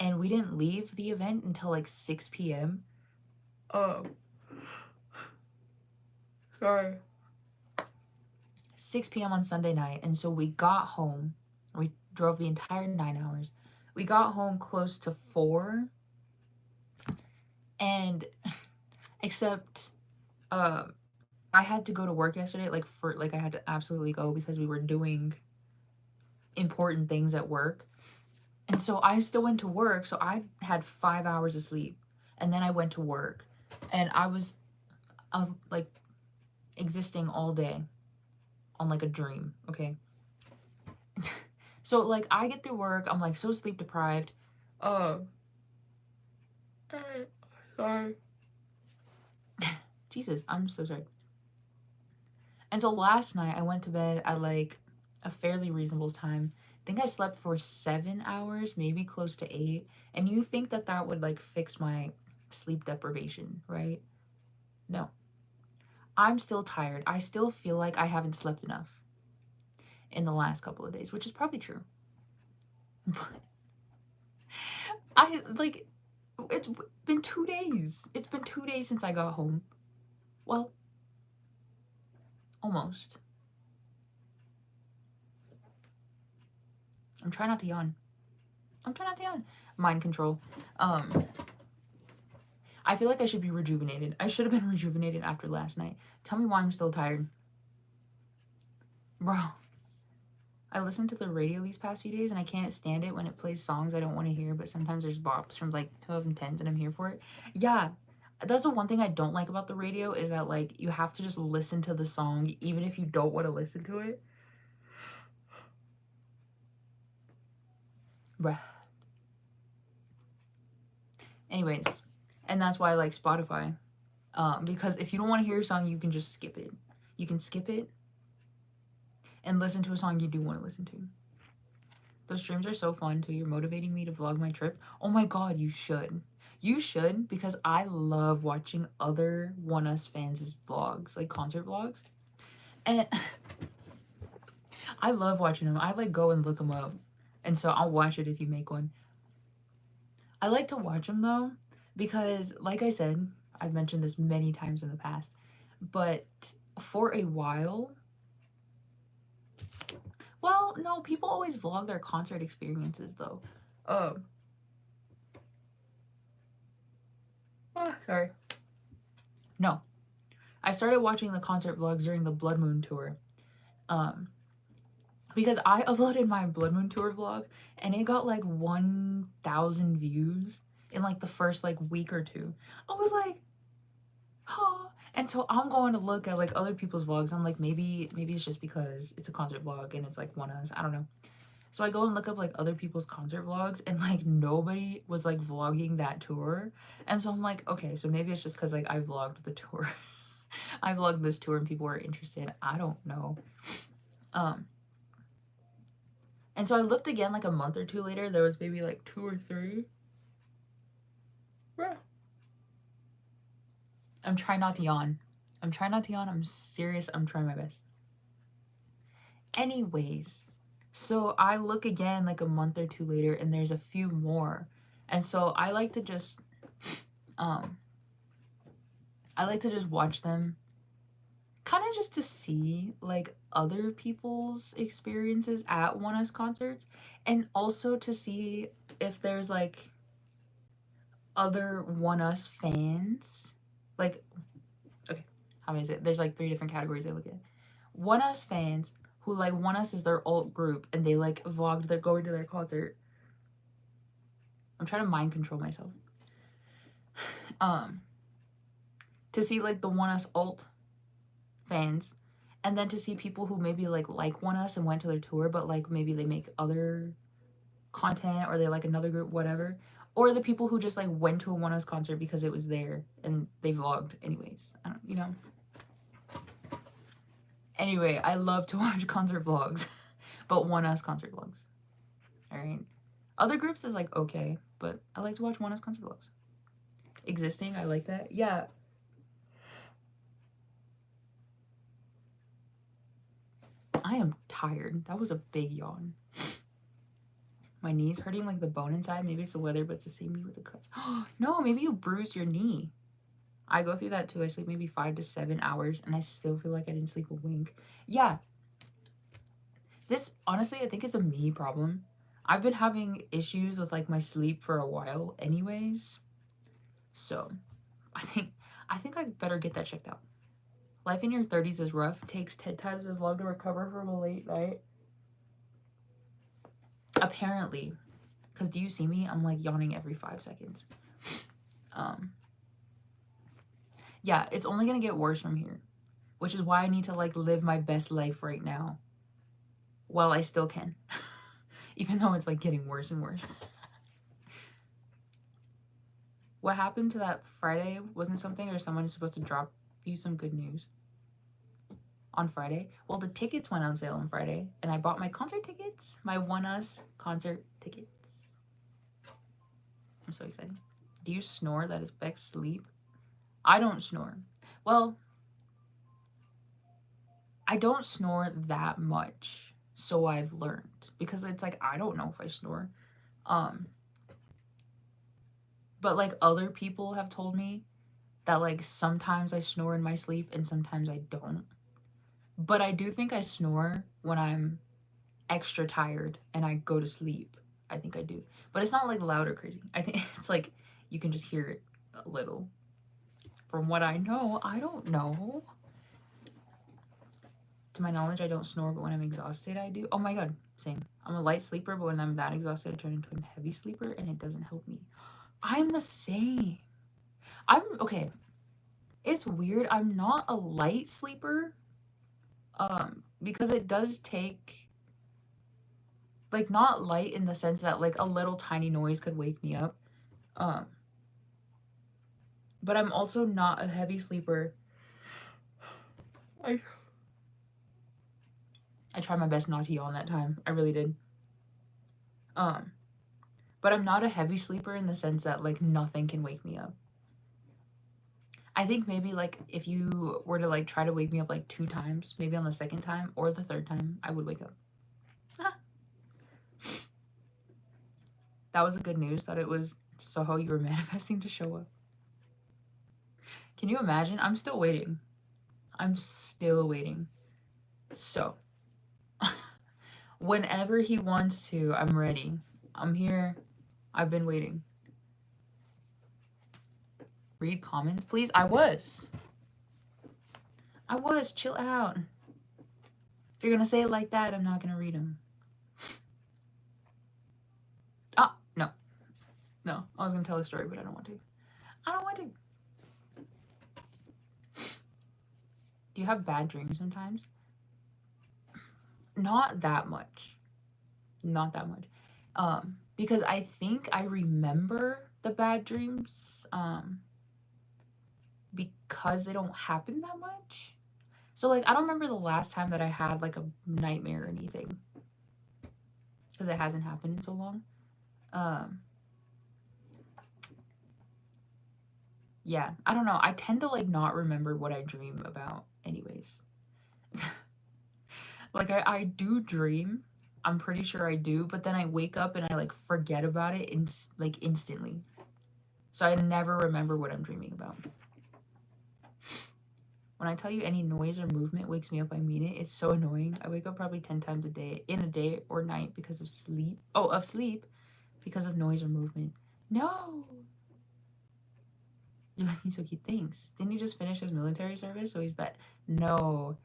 and we didn't leave the event until like 6 p.m. Oh. Sorry. 6 p.m. on Sunday night, and so we got home. We drove the entire 9 hours. We got home close to 4, and except I had to go to work yesterday, I had to absolutely go because we were doing important things at work. And so I still went to work, so I had 5 hours of sleep. And then I went to work, and I was like existing all day on like a dream, okay? So like I get through work, I'm like so sleep deprived. Sorry. Jesus, I'm so sorry. And so last night I went to bed at like a fairly reasonable time. I think I slept for 7 hours, maybe close to 8. And you think that that would like fix my sleep deprivation, right? No. I'm still tired. I still feel like I haven't slept enough in the last couple of days, which is probably true. But it's been 2 days. It's been 2 days since I got home. Well, almost. I'm trying not to yawn. Mind control. I feel like I should be rejuvenated. I should have been rejuvenated after last night. Tell me why I'm still tired. Bro. I listened to the radio these past few days, and I can't stand it when it plays songs I don't want to hear, but sometimes there's bops from like 2010s and I'm here for it. Yeah. That's the one thing I don't like about the radio is that like you have to just listen to the song even if you don't want to listen to it. Bruh. Anyways, and that's why I like Spotify. Because if you don't want to hear a song, you can just skip it. You can skip it and listen to a song you do want to listen to. Those streams are so fun too. You're motivating me to vlog my trip. Oh my god, you should. You should, because I love watching other oneus fans' vlogs, like concert vlogs. And I love watching them. I like go and look them up. And so I'll watch it if you make one. I like to watch them though, because like I said, I've mentioned this many times in the past, but for a while, well, no, people always vlog their concert experiences though. Sorry. No. I started watching the concert vlogs during the Blood Moon tour. Because I uploaded my Blood Moon tour vlog and it got like 1,000 views in like the first like week or two. I was like, huh. And so I'm going to look at like other people's vlogs. I'm like, maybe it's just because it's a concert vlog and it's like oneus. I don't know. So I go and look up like other people's concert vlogs and like nobody was like vlogging that tour. And so I'm like, okay, so maybe it's just because like I vlogged the tour. I vlogged this tour and people were interested. I don't know. And so I looked again like a month or two later. There was maybe like 2 or 3. Bruh. I'm trying not to yawn. I'm serious. I'm trying my best. Anyways, so I look again like a month or 2 later and there's a few more. And so I like to just watch them kind of just to see like other people's experiences at oneus concerts, and also to see if there's like other oneus fans. Like, okay, how many is it? There's like 3 different categories I look at. oneus fans who like oneus is their alt group and they like vlogged their going to their concert. I'm trying to mind control myself. To see like the oneus alt fans, and then to see people who maybe like oneus and went to their tour, but like maybe they make other content or they like another group, whatever. Or the people who just like went to a oneus concert because it was there and they vlogged anyways. I don't, you know. Anyway, I love to watch concert vlogs, but oneus concert vlogs. All right. Other groups is like okay, but I like to watch oneus concert vlogs. Existing, I like that. Yeah. I am tired. That was a big yawn. My knee's hurting like the bone inside. Maybe it's the weather, but it's the same knee with the cuts. No, maybe you bruised your knee. I go through that too. I sleep maybe 5 to 7 hours and I still feel like I didn't sleep a wink. Yeah. This, honestly, I think it's a me problem. I've been having issues with like my sleep for a while anyways. So I think I better get that checked out. Life in your 30s is rough. Takes 10 times as long to recover from a late night. Apparently. Because do you see me? I'm like yawning every 5 seconds. Yeah, it's only going to get worse from here. Which is why I need to like live my best life right now. While I still can. Even though it's like getting worse and worse. What happened to that Friday? Wasn't something or someone is supposed to drop you some good news on Friday? Well, the tickets went on sale on Friday, and I bought my concert tickets, my oneus concert tickets. I'm so excited. Do you snore that affects sleep? I don't snore. Well, I don't snore that much, so I've learned, because it's like I don't know if I snore. But like other people have told me that like sometimes I snore in my sleep and sometimes I don't. But I do think I snore when I'm extra tired and I go to sleep. I think I do. But it's not like loud or crazy. I think it's like you can just hear it a little. From what I know, I don't know. To my knowledge, I don't snore, but when I'm exhausted, I do. Oh my god, same. I'm a light sleeper, but when I'm that exhausted, I turn into a heavy sleeper and it doesn't help me. I'm the same. Okay. It's weird. I'm not a light sleeper. Because it does take, like, not light in the sense that like a little tiny noise could wake me up. But I'm also not a heavy sleeper. I tried my best not to yawn that time. I really did. But I'm not a heavy sleeper in the sense that like nothing can wake me up. I think maybe like if you were to like try to wake me up like 2 times, maybe on the 2nd time or the 3rd time, I would wake up. That was a good news that it was Soho you were manifesting to show up. Can you imagine? I'm still waiting. I'm still waiting. So, whenever he wants to, I'm ready. I'm here. I've been waiting. Read comments, please? I was. Chill out. If you're gonna say it like that, I'm not gonna read them. Ah, no. No, I was gonna tell a story, but I don't want to. Do you have bad dreams sometimes? Not that much. Because I think I remember the bad dreams, because they don't happen that much. So, like, I don't remember the last time that I had, like, a nightmare or anything. Because it hasn't happened in so long. Yeah, I don't know. I tend to, like, not remember what I dream about anyways. Like, I do dream. I'm pretty sure I do. But then I wake up and I, like, forget about it instantly. So I never remember what I'm dreaming about. When I tell you any noise or movement wakes me up, I mean it. It's so annoying. I wake up probably 10 times a day, in a day or night, because of sleep. Oh, of sleep, because of noise or movement. No. You're like, he's so cute. Thanks. Didn't he just finish his military service? So he's back. No.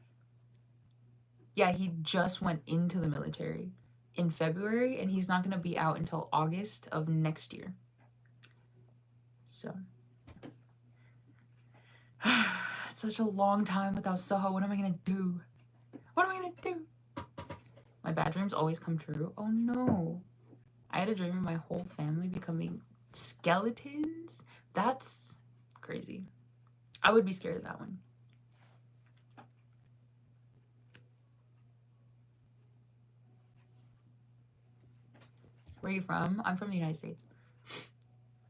Yeah, he just went into the military in February, and he's not going to be out until August of next year. So. It's such a long time without Soho. What am I going to do? What am I going to do? My bad dreams always come true. Oh no. I had a dream of my whole family becoming skeletons. That's crazy. I would be scared of that one. Where are you from? I'm from the United States.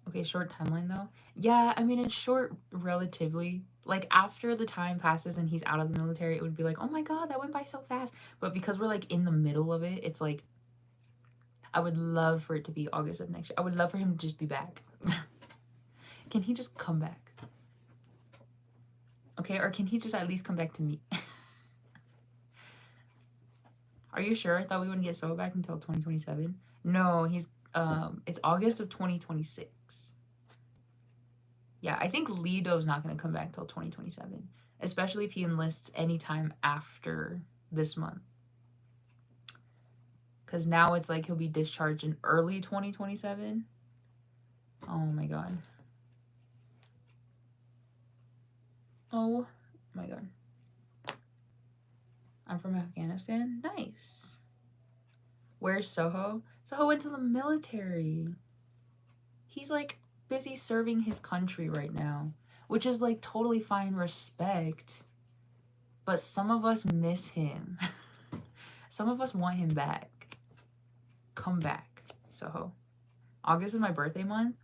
Okay, short timeline though. Yeah, I mean, it's short relatively. Like, after the time passes and he's out of the military, it would be like, oh my god, that went by so fast. But because we're like in the middle of it, it's like, I would love for it to be August of next year. I would love for him to just be back. Can he just come back? Okay, or can he just at least come back to me? Are you sure? I thought we wouldn't get Soho back until 2027. No, it's August of 2026. Yeah, I think Lido's not going to come back till 2027, especially if he enlists anytime after this month. Because now it's like he'll be discharged in early 2027. Oh my god. Oh my god. I'm from Afghanistan. Nice. Where's Soho? Soho went to the military. He's like busy serving his country right now, which is like totally fine, respect. But some of us miss him. Some of us want him back. Come back, Soho. August is my birthday month.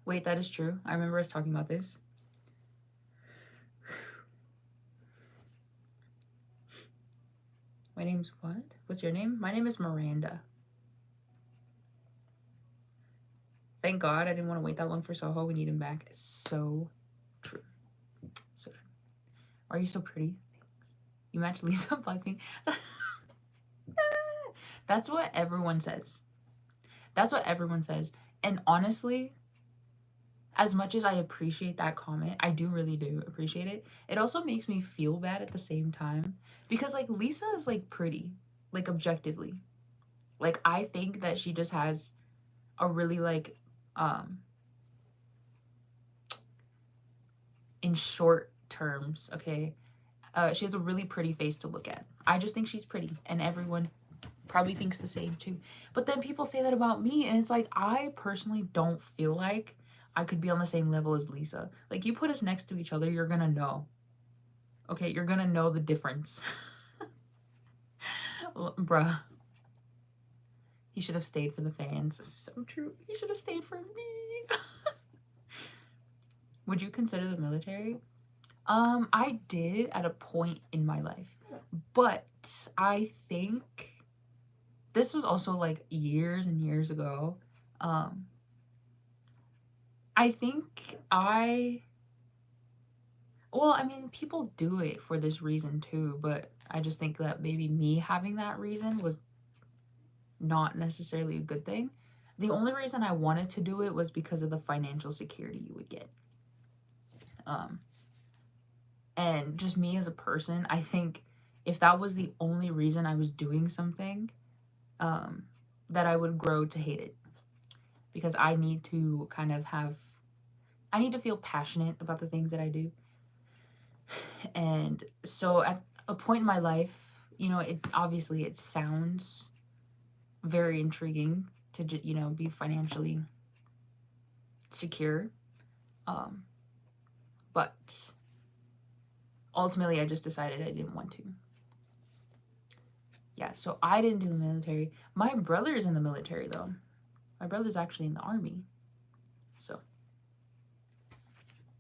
Wait, that is true. I remember us talking about this. My name's what? What's your name? My name is Miranda. Thank God I didn't want to wait that long for Soho. We need him back. It's so true. So true. Are you so pretty? Thanks. You match Lisa Blackpink. That's what everyone says. That's what everyone says. And honestly, as much as I appreciate that comment, I really do appreciate it. It also makes me feel bad at the same time. Because, like, Lisa is, like, pretty. Like, objectively. Like, I think that she just has a really, like, in short terms, okay, she has a really pretty face to look at. I just think she's pretty, and everyone probably thinks the same too. But then people say that about me, and it's like, I personally don't feel like I could be on the same level as Lisa. Like, you put us next to each other, you're gonna know. Okay, you're gonna know the difference. Bruh. He should have stayed for the fans. So true. He should have stayed for me. Would you consider the military? I did at a point in my life. But I think this was also like years and years ago. I think well, I mean, people do it for this reason too, but I just think that maybe me having that reason was not necessarily a good thing. The only reason I wanted to do it was because of the financial security you would get. And just me as a person, I think if that was the only reason I was doing something, that I would grow to hate it. Because I need to kind of I need to feel passionate about the things that I do. And so at a point in my life, you know, it sounds very intriguing to, you know, be financially secure. But ultimately, I just decided I didn't want to. Yeah, so I didn't do the military. My brother's in the military, though. My brother's actually in the army. So,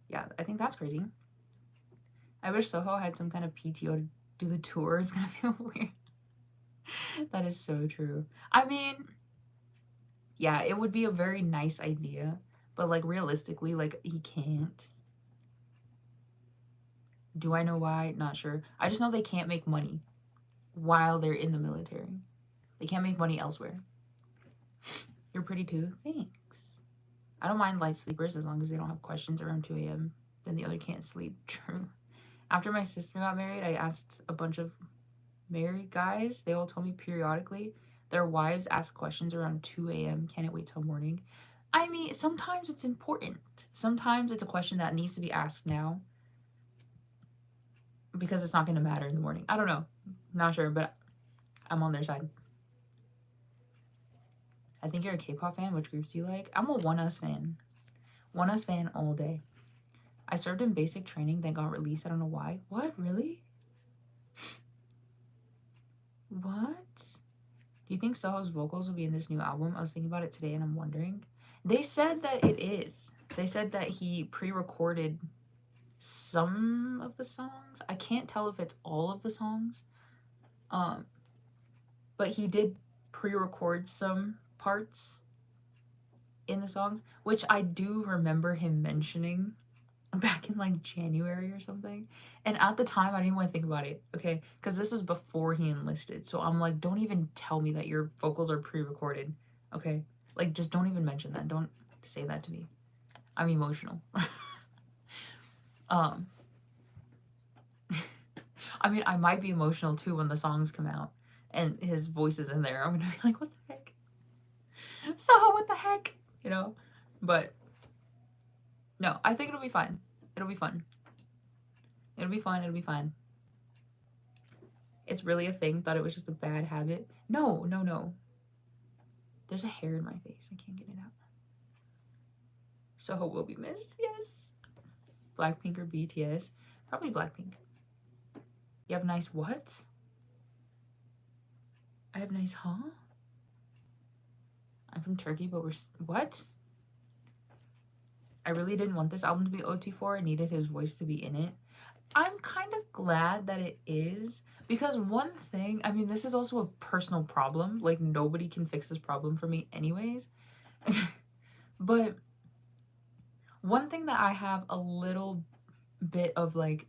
yeah, I think that's crazy. I wish Soho had some kind of PTO to do the tour. It's gonna feel weird. That is so true. I mean, yeah, it would be a very nice idea. But, like, realistically, like, he can't. Do I know why? Not sure. I just know they can't make money while they're in the military. They can't make money elsewhere. You're pretty too. Thanks. I don't mind light sleepers as long as they don't have questions around 2 a.m. Then the other can't sleep. True. After my sister got married, I asked a bunch of married guys. They all told me periodically their wives ask questions around 2 a.m. Can't wait till morning. I mean, sometimes it's important. Sometimes it's a question that needs to be asked now because it's not going to matter in the morning. I don't know. Not sure, but I'm on their side. I think you're a K-pop fan. Which groups do you like? I'm a oneus fan. Oneus fan all day. I served in basic training, then got released. I don't know why. What? Really? What? Do you think Soho's vocals will be in this new album? I was thinking about it today and I'm wondering. They said that it is. They said that he pre-recorded some of the songs. I can't tell if it's all of the songs. But he did pre-record some parts in the songs, which I do remember him mentioning back in like January or something. And at the time I didn't want to think about it, okay? Because this was before he enlisted. So I'm like, don't even tell me that your vocals are pre-recorded, okay? Like, just don't even mention that. Don't say that to me. I'm emotional. I mean, I might be emotional too when the songs come out and his voice is in there. I'm gonna be like, what the heck? So what the heck? You know? But no, I think it'll be fine. It'll be fun. It'll be fun. It'll be fine. It's really a thing. Thought it was just a bad habit. No, no, no. There's a hair in my face. I can't get it out. Soho will be missed. Yes. Blackpink or BTS? Probably Blackpink. You have nice what? I have nice huh? I'm from Turkey, but we're... What? I really didn't want this album to be OT4. I needed his voice to be in it. I'm kind of glad that it is, because one thing, I mean, this is also a personal problem. Like, nobody can fix this problem for me anyways. But one thing that I have a little bit of, like,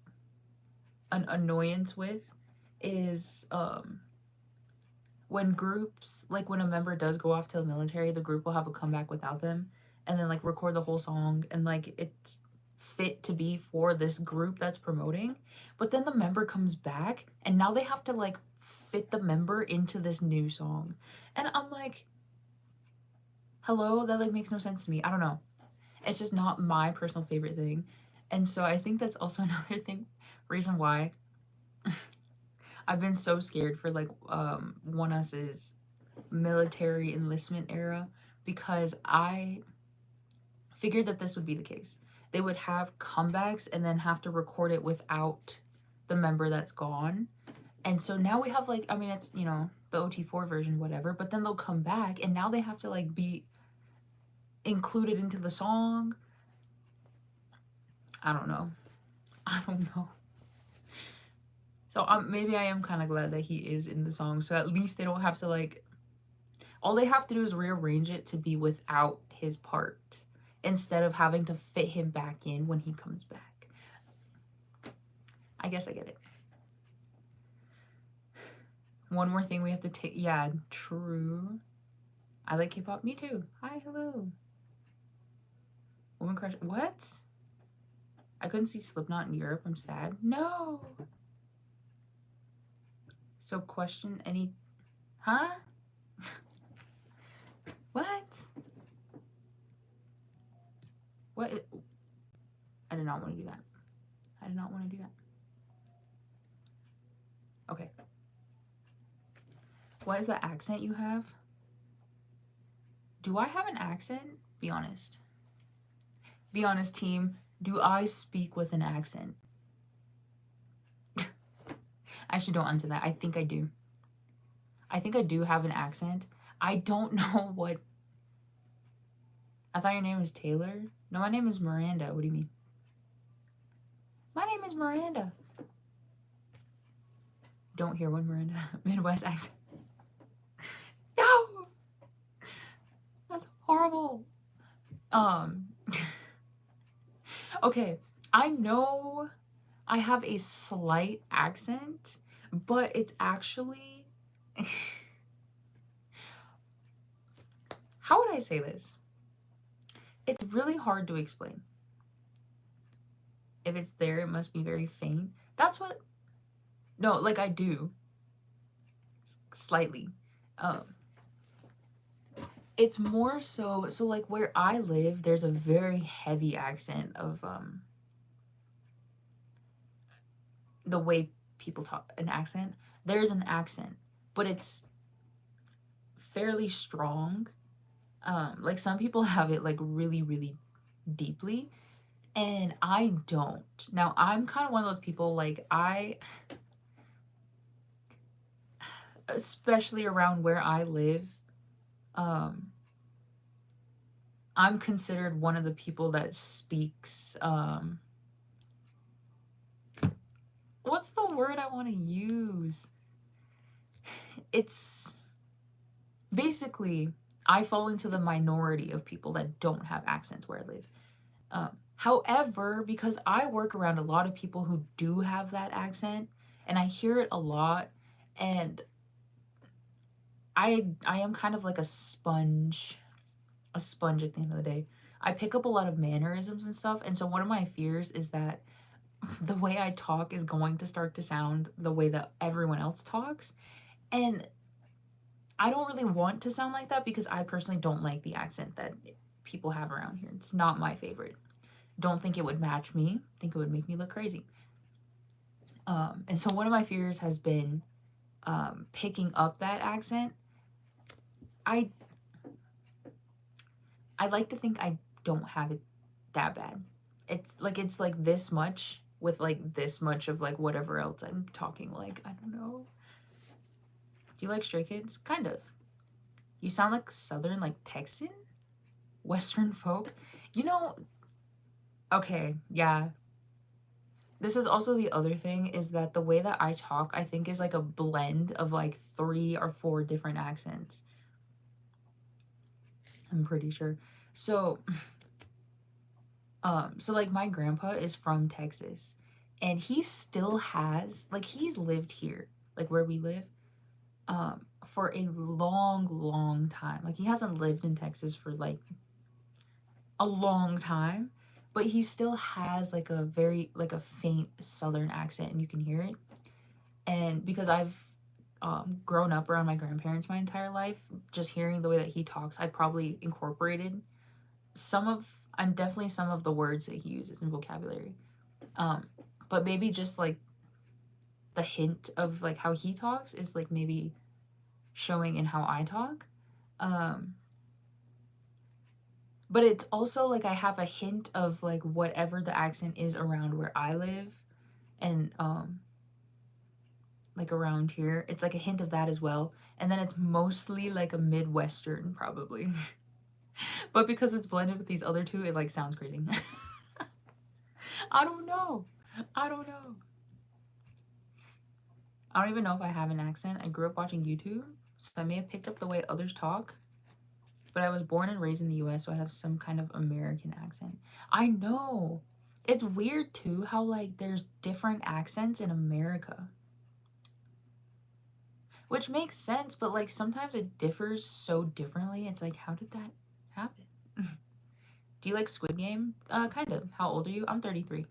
an annoyance with is when groups, like when a member does go off to the military, the group will have a comeback without them and then like record the whole song and like it's fit to be for this group that's promoting, but then the member comes back and now they have to like fit the member into this new song, and I'm like, hello, that like makes no sense to me. I don't know, it's just not my personal favorite thing. And so I think that's also another reason why I've been so scared for like oneus's military enlistment era, because I figured that this would be the case. They would have comebacks and then have to record it without the member that's gone. And so now we have like, I mean, it's, you know, the OT4 version, whatever, but then they'll come back and now they have to like be included into the song. I don't know. I don't know. So maybe I am kind of glad that he is in the song. So at least they don't have to like, all they have to do is rearrange it to be without his part instead of having to fit him back in when he comes back. I guess I get it. One more thing we have to take. Yeah, true. I like K-pop. Me too. Hi, hello. Woman crush. What? I couldn't see Slipknot in Europe. I'm sad. No. So question any... Huh? What? What? I did not want to do that. I did not want to do that. Okay. What is the accent you have? Do I have an accent? Be honest. Be honest, team. Do I speak with an accent? I actually don't answer that. I think I do. I think I do have an accent. I don't know what... I thought your name was Taylor. No, my name is Miranda. What do you mean? My name is Miranda. Don't hear one, Miranda. Midwest accent. No! That's horrible. Okay. I know I have a slight accent, but it's actually how would I say this? It's really hard to explain. If it's there, it must be very faint. That's what no, like I do slightly. Um it's more so like where I live, there's a very heavy accent of the way people talk, an accent. There's an accent, but it's fairly strong. Like some people have it like really, really deeply, and I don't. Now, I'm kind of one of those people, like, especially around where I live, um, I'm considered one of the people that speaks, what's the word I want to use? It's basically, I fall into the minority of people that don't have accents where I live. However, because I work around a lot of people who do have that accent, and I hear it a lot, and I am kind of like a sponge at the end of the day. I pick up a lot of mannerisms and stuff, and so one of my fears is that the way I talk is going to start to sound the way that everyone else talks, and I don't really want to sound like that because I personally don't like the accent that people have around here. It's not my favorite. Don't think it would match me. Think it would make me look crazy. And so one of my fears has been picking up that accent. I I like to think I don't have it that bad. It's like this much with like this much of like whatever else I'm talking like. I don't know. Do you like Stray Kids? Kind of. You sound like Southern, like Texan? Western folk? You know, okay, yeah. This is also the other thing is that the way that I talk, I think is like a blend of like 3 or 4 different accents. I'm pretty sure. So, so like my grandpa is from Texas, and he still has like he's lived here, like where we live, for a long, long time. Like he hasn't lived in Texas for like a long time, but he still has like a very like a faint southern accent, and you can hear it. And because I've grown up around my grandparents my entire life, just hearing the way that he talks, I probably incorporated I'm definitely some of the words that he uses in vocabulary. Um, but maybe just like the hint of like how he talks is like maybe showing in how I talk. Um, but it's also like I have a hint of like whatever the accent is around where I live, and like around here, it's like a hint of that as well. And then it's mostly like a Midwestern probably. But because it's blended with these other two, it like sounds crazy. I don't know. I don't know. I don't even know if I have an accent. I grew up watching YouTube, so I may have picked up the way others talk. But I was born and raised in the US, so I have some kind of American accent. I know. It's weird too how like there's different accents in America. Which makes sense, but like sometimes it differs so differently. It's like, how did that happen? Do you like Squid Game? Kind of. How old are you? I'm 33.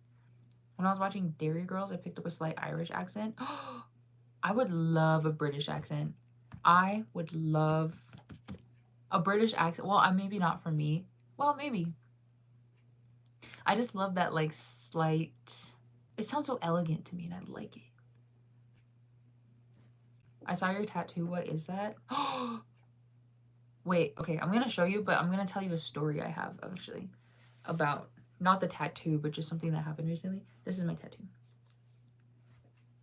When I was watching Dairy Girls, I picked up a slight Irish accent. I would love a British accent. I would love a British accent. Well, maybe not for me. Well, maybe. I just love that like slight. It sounds so elegant to me, and I like it. I saw your tattoo. What is that? Wait, okay, I'm gonna show you, but I'm gonna tell you a story I have actually about not the tattoo, but just something that happened recently. This is my tattoo.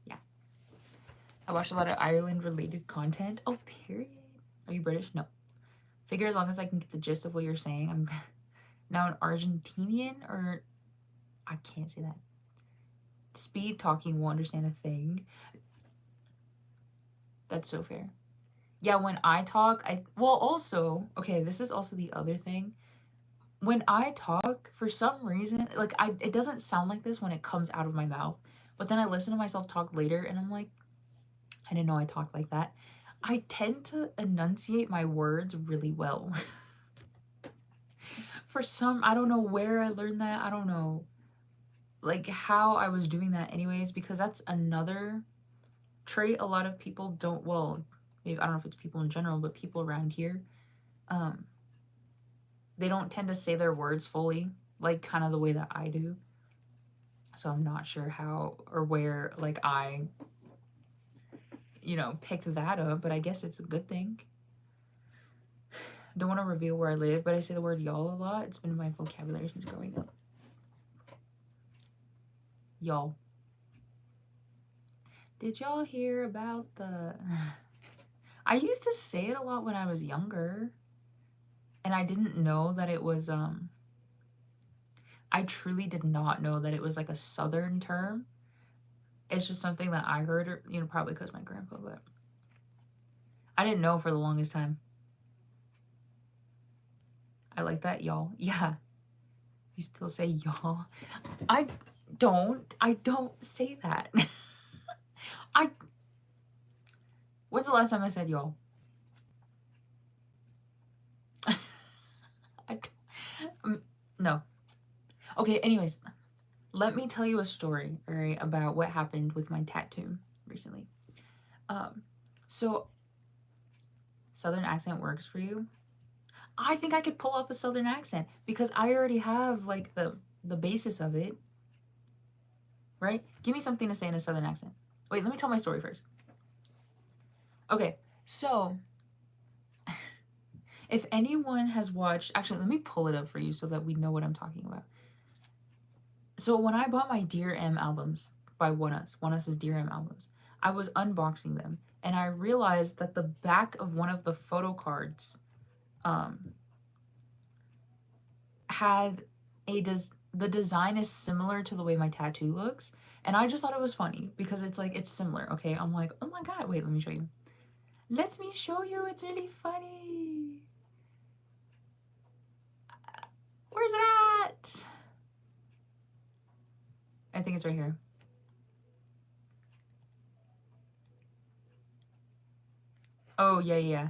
Yeah. I watched a lot of Ireland related content. Oh, period. Are you British? No. Figure as long as I can get the gist of what you're saying. I'm now an Argentinian, or I can't say that. Speed talking will understand a thing. That's so fair. Yeah, when I talk, well, also, okay, this is also the other thing. When I talk, for some reason, like it doesn't sound like this when it comes out of my mouth, But then I listen to myself talk later and I'm like, I didn't know I talked like that. I tend to enunciate my words really well. For some, I don't know where I learned that. I don't know like how I was doing that anyways, because that's another trait a lot of people don't, well, maybe I don't know if it's people in general, but people around here, they don't tend to say their words fully, like kind of the way that I do. So I'm not sure how or where like I, you know, picked that up, but I guess it's a good thing. Don't want to reveal where I live, but I say the word y'all a lot. It's been in my vocabulary since growing up. Y'all. Did y'all hear about the... I used to say it a lot when I was younger, and I didn't know that it was, I truly did not know that it was like a Southern term. It's just something that I heard, you know, probably because my grandpa, but I didn't know for the longest time. I like that, y'all. Yeah. You still say y'all. I don't say that. When's the last time I said y'all? No. Okay, anyways, let me tell you a story, all right, about what happened with my tattoo recently. So Southern accent works for you? I think I could pull off a Southern accent because I already have like the basis of it, right? Give me something to say in a Southern accent. Wait, let me tell my story first. Okay, so if anyone has watched, actually, let me pull it up for you so that we know what I'm talking about. So when I bought my Dear M albums by oneus's Dear M albums, I was unboxing them and I realized that the back of one of the photo cards had the design is similar to the way my tattoo looks, and I just thought it was funny because it's like, it's similar, okay? I'm like, oh my god, wait, let me show you. Let me show you, it's really funny. Where's it at? I think it's right here. Oh, yeah.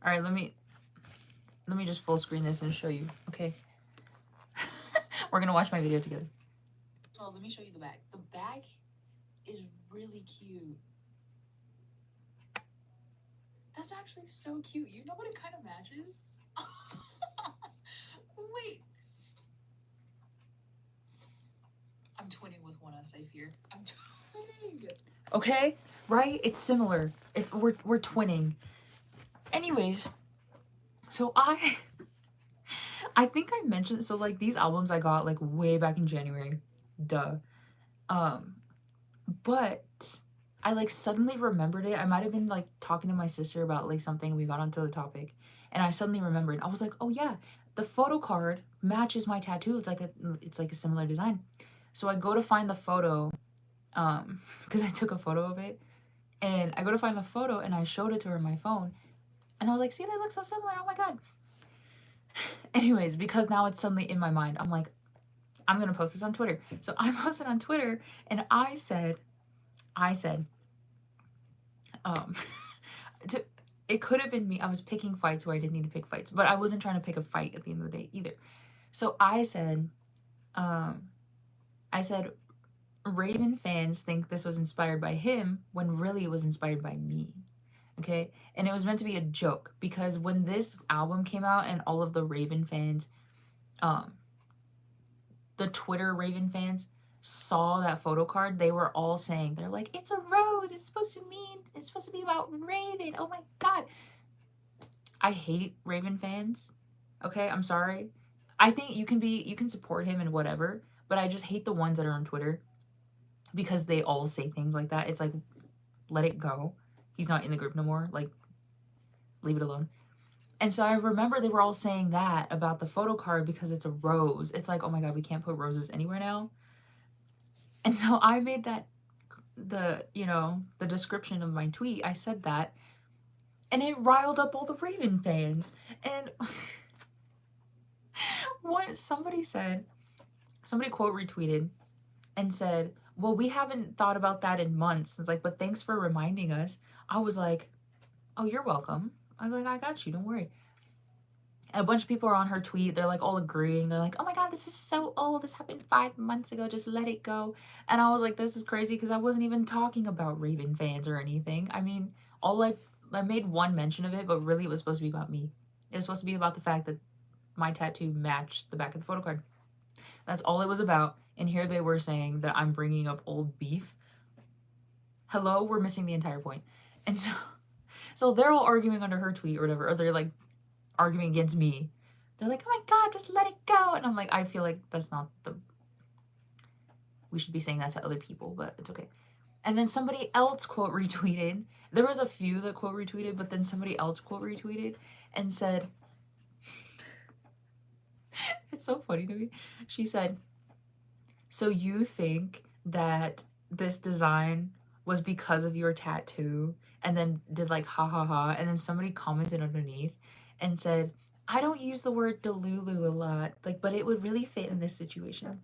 All right, let me just full screen this and show you, okay? We're gonna watch my video together. So let me show you the back. The back is really cute. That's actually so cute. You know what it kind of matches? Wait. I'm twinning with oneus, I fear. I'm twinning. Okay, right? It's similar. We're twinning. Anyways, so I think I mentioned, so like these albums I got like way back in January. Duh. But I like suddenly remembered it. I might have been like talking to my sister about like something, we got onto the topic, and I suddenly remembered. I was like, oh yeah, the photo card matches my tattoo. It's like a similar design. So I go to find the photo, because I took a photo of it, and I go to find the photo and I showed it to her on my phone, and I was like, see, they look so similar. Oh my god. Anyways, because now it's suddenly in my mind, I'm like, I'm gonna post this on Twitter. So I posted on Twitter and I said, it could have been me. I was picking fights where I didn't need to pick fights, but I wasn't trying to pick a fight at the end of the day either. So I said, Raven fans think this was inspired by him when really it was inspired by me. Okay? And it was meant to be a joke because when this album came out and all of the Raven fans, the Twitter Raven fans saw that photo card, they were all saying, they're like, it's a rose. It's supposed to be about Raven. Oh my god. I hate Raven fans. Okay, I'm sorry. I think you can support him and whatever, but I just hate the ones that are on Twitter because they all say things like that. It's like, let it go. He's not in the group no more. Like, leave it alone. And so I remember they were all saying that about the photo card because it's a rose. It's like, oh my god, we can't put roses anywhere now. And so I made that the description of my tweet. I said that, and it riled up all the Raven fans. And somebody said somebody quote retweeted and said, well, we haven't thought about that in months. It's like, but thanks for reminding us. I was like, oh, you're welcome. I was like, I got you, don't worry. And a bunch of people are on her tweet. They're like all agreeing. They're like, oh my God, this is so old. This happened 5 months ago. Just let it go. And I was like, this is crazy because I wasn't even talking about Raven fans or anything. I mean, I made one mention of it, but really it was supposed to be about me. It was supposed to be about the fact that my tattoo matched the back of the photo card. That's all it was about. And here they were saying that I'm bringing up old beef. Hello, we're missing the entire point. And so they're all arguing under her tweet or whatever, or they're like arguing against me. They're like, oh my God, just let it go. And I'm like, I feel like that's not we should be saying that to other people, but it's okay. And then somebody else quote retweeted. There was a few that quote retweeted, but then somebody else quote retweeted and said, it's so funny to me. She said, so you think that this design was because of your tattoo? And then did like ha ha ha. And then somebody commented underneath and said, I don't use the word delulu a lot, like, but it would really fit in this situation.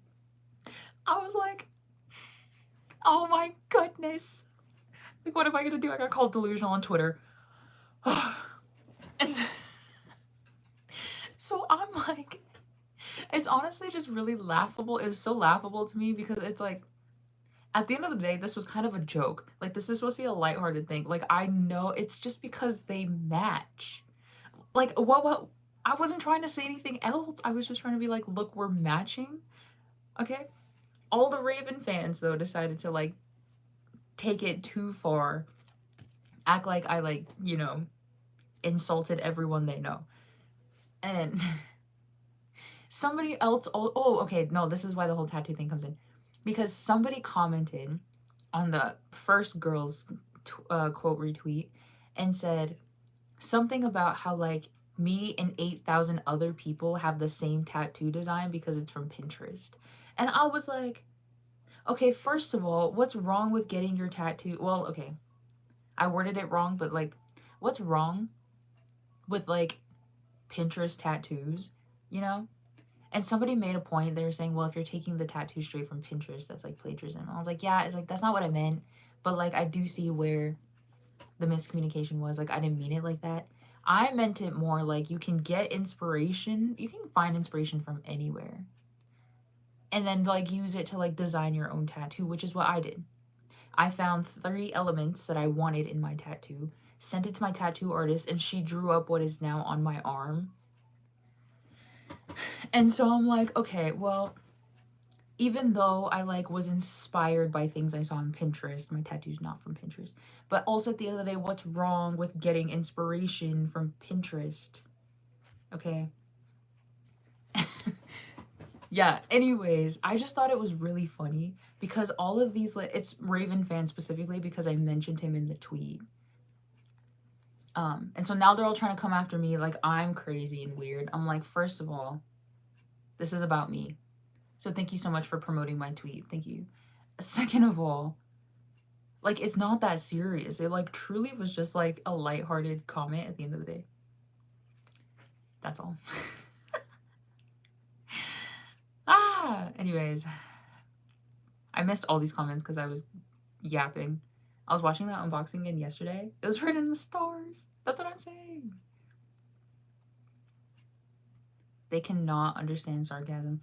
I was like, oh my goodness. Like, what am I gonna do? I got called delusional on Twitter. And so I'm like, it's honestly just really laughable. It was so laughable to me because it's like, at the end of the day, this was kind of a joke. Like, this is supposed to be a lighthearted thing. Like, I know it's just because they match. Like, what? I wasn't trying to say anything else. I was just trying to be like, look, we're matching. Okay? All the Raven fans, though, decided to, like, take it too far. Act like I, like, you know, insulted everyone they know. And somebody else, oh, okay, no, this is why the whole tattoo thing comes in. Because somebody commented on the first girl's quote retweet and said something about how, like, me and 8,000 other people have the same tattoo design because it's from Pinterest. And I was like, okay, first of all, what's wrong with getting your tattoo? Well, okay, I worded it wrong, but, like, what's wrong with, like, Pinterest tattoos, you know? And somebody made a point. They were saying, well, if you're taking the tattoo straight from Pinterest, that's like plagiarism. I was like, yeah, it's like, that's not what I meant. But, like, I do see where the miscommunication was. Like, I didn't mean it like that. I meant it more like you can get inspiration. You can find inspiration from anywhere. And then, like, use it to, like, design your own tattoo, which is what I did. I found 3 elements that I wanted in my tattoo, sent it to my tattoo artist, and she drew up what is now on my arm. And so I'm like, okay, well, even though I, like, was inspired by things I saw on Pinterest, my tattoo's not from Pinterest, but also at the end of the day, what's wrong with getting inspiration from Pinterest? Okay. Yeah, anyways, I just thought it was really funny because all of these, it's Raven fans specifically because I mentioned him in the tweet. And so now they're all trying to come after me like I'm crazy and weird. I'm like, first of all, this is about me. So thank you so much for promoting my tweet. Thank you. Second of all, like, it's not that serious. It, like, truly was just, like, a lighthearted comment at the end of the day. That's all. Anyways. I missed all these comments because I was yapping. I was watching that unboxing again yesterday. It was written in the stars. That's what I'm saying. They cannot understand sarcasm.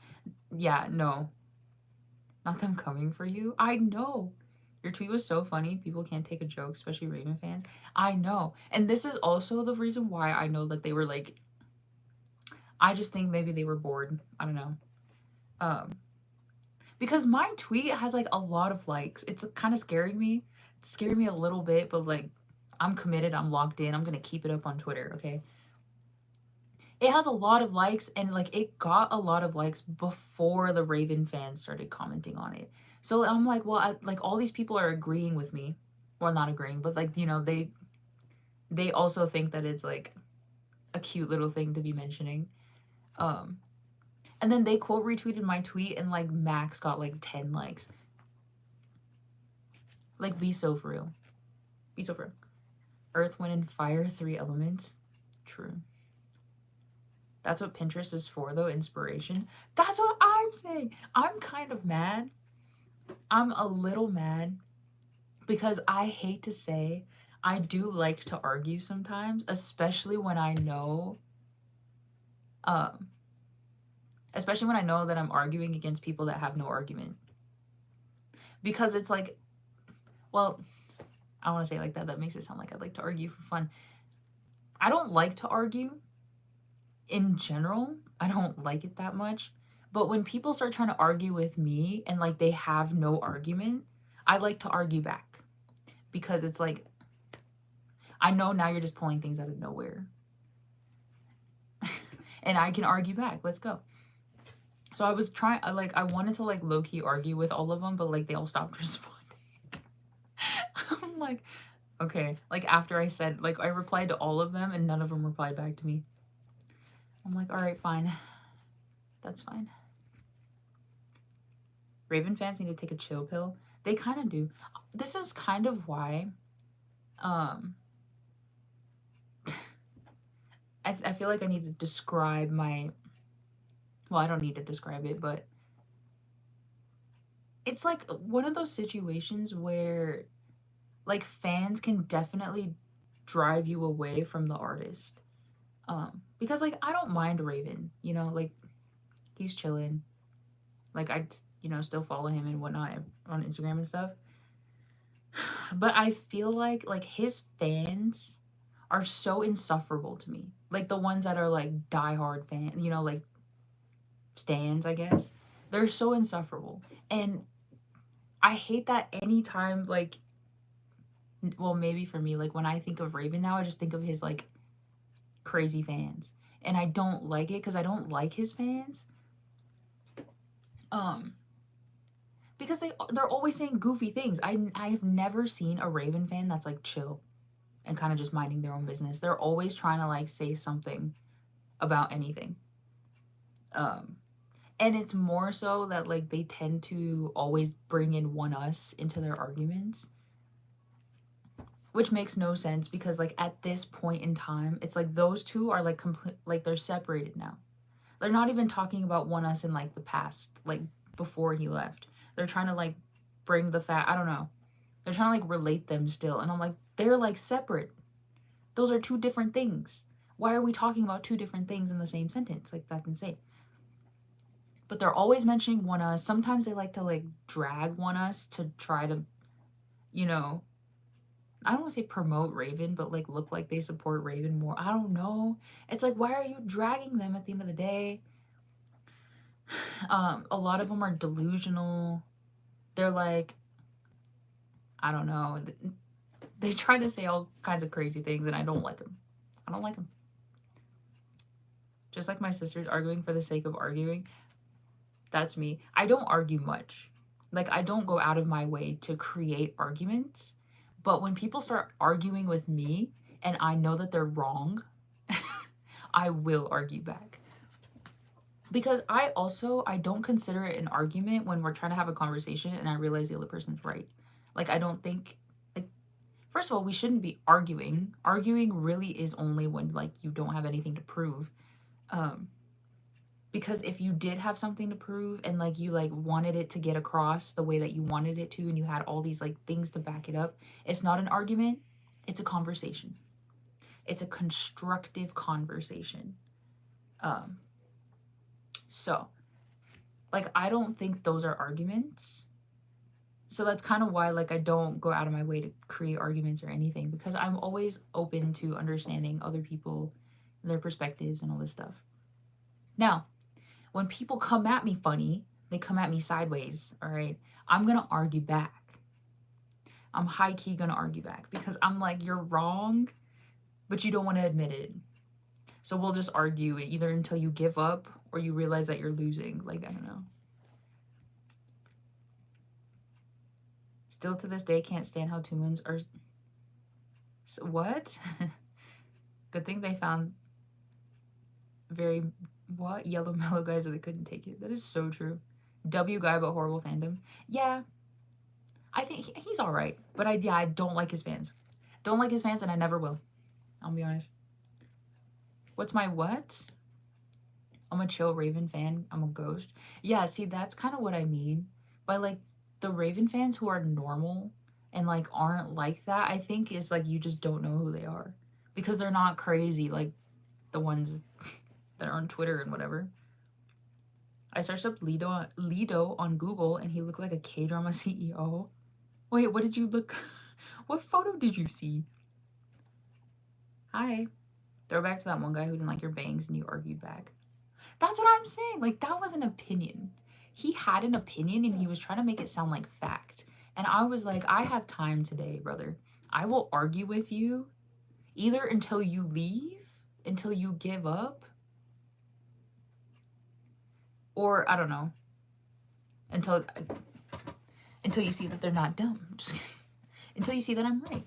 Yeah, no. Not them coming for you. I know. Your tweet was so funny. People can't take a joke, especially Raven fans. I know. And this is also the reason why I know that they were, like, I just think maybe they were bored. I don't know. Because my tweet has, like, a lot of likes. It's kind of scaring me. It's scaring me a little bit, but, like, I'm committed. I'm locked in. I'm going to keep it up on Twitter, okay? It has a lot of likes, and, like, it got a lot of likes before the Raven fans started commenting on it. So I'm like, well, like, all these people are agreeing with me. Well, not agreeing, but, like, you know, they also think that it's, like, a cute little thing to be mentioning. And then they quote retweeted my tweet, and, like, max got, like, 10 likes. Like, be so for real. Be so for real. Earth, wind, and fire, 3 elements. True. That's what Pinterest is for, though, inspiration. That's what I'm saying. I'm kind of mad. I'm a little mad because I hate to say I do like to argue sometimes, especially when I know um especially when I know that I'm arguing against people that have no argument. Because it's like, well, I don't want to say it like that. That makes it sound like I'd like to argue for fun. I don't like to argue in general. I don't like it that much. But when people start trying to argue with me and like they have no argument, I like to argue back. Because it's like, I know now you're just pulling things out of nowhere. And I can argue back. Let's go. So I was trying, I wanted to like low-key argue with all of them, but like they all stopped responding. I'm like, okay. Like after I said, like I replied to all of them and none of them replied back to me. I'm like, all right, fine. That's fine. Raven fans need to take a chill pill. They kind of do. This is kind of why I feel like I need to describe my, well, I don't need to describe it, but it's like one of those situations where like fans can definitely drive you away from the artist. Because like I don't mind Raven, you know, like he's chilling. Like I, you know, still follow him and whatnot on Instagram and stuff. But I feel like his fans are so insufferable to me. Like the ones that are like diehard fans, you know, like stans, I guess. They're so insufferable. And I hate that anytime, like, well, maybe for me, like when I think of Raven now, I just think of his like crazy fans. And I don't like it because I don't like his fans. Because they're always saying goofy things. I've never seen a Raven fan that's like chill and kind of just minding their own business. They're always trying to like say something about anything. And it's more so that like they tend to always bring in oneus into their arguments, which makes no sense because like at this point in time, it's like those two are like complete, like they're separated now. They're not even talking about oneus in like the past, like before he left. They're trying to like bring the fact, I don't know. They're trying to like relate them still. And I'm like, they're like separate. Those are two different things. Why are we talking about two different things in the same sentence? Like that's insane. But they're always mentioning oneus. Sometimes they like to like drag oneus to try to, you know, I don't want to say promote Raven, but like look like they support Raven more. I don't know. It's like, why are you dragging them at the end of the day? A lot of them are delusional. They're like, I don't know. They try to say all kinds of crazy things and I don't like them. I don't like them. Just like my sister's arguing for the sake of arguing. That's me. I don't argue much. Like I don't go out of my way to create arguments. But when people start arguing with me and I know that they're wrong, I will argue back. Because I don't consider it an argument when we're trying to have a conversation and I realize the other person's right. Like, I don't think, like, first of all, we shouldn't be arguing. Arguing really is only when, like, you don't have anything to prove. Because if you did have something to prove and, like, you, like, wanted it to get across the way that you wanted it to and you had all these, like, things to back it up, it's not an argument. It's a conversation. It's a constructive conversation. So, like, I don't think those are arguments. So that's kind of why, like, I don't go out of my way to create arguments or anything because I'm always open to understanding other people, their perspectives, and all this stuff. Now, when people come at me funny, they come at me sideways, all right? I'm going to argue back. I'm high-key going to argue back because I'm like, you're wrong, but you don't want to admit it. So we'll just argue either until you give up or you realize that you're losing. Like, I don't know. Still to this day, can't stand how Tumans are... So, what? Good thing they found very... What? Yellow mellow guys that they couldn't take it. That is so true. W guy, but horrible fandom. Yeah. I think he's alright. But I don't like his fans. Don't like his fans and I never will. I'll be honest. What's my what? I'm a chill Raven fan. I'm a ghost. Yeah, see, that's kind of what I mean by like the Raven fans who are normal and like aren't like that. I think is like you just don't know who they are because they're not crazy like the ones that are on Twitter and whatever. I searched up Lido on Google and he looked like a K-drama CEO. Wait, what did you look? What photo did you see? Hi. Throwback to that one guy who didn't like your bangs and you argued back. That's what I'm saying. Like, that was an opinion. He had an opinion and he was trying to make it sound like fact. And I was like, I have time today, brother. I will argue with you either until you leave, until you give up, or I don't know, until you see that they're not dumb. Just until you see that I'm right.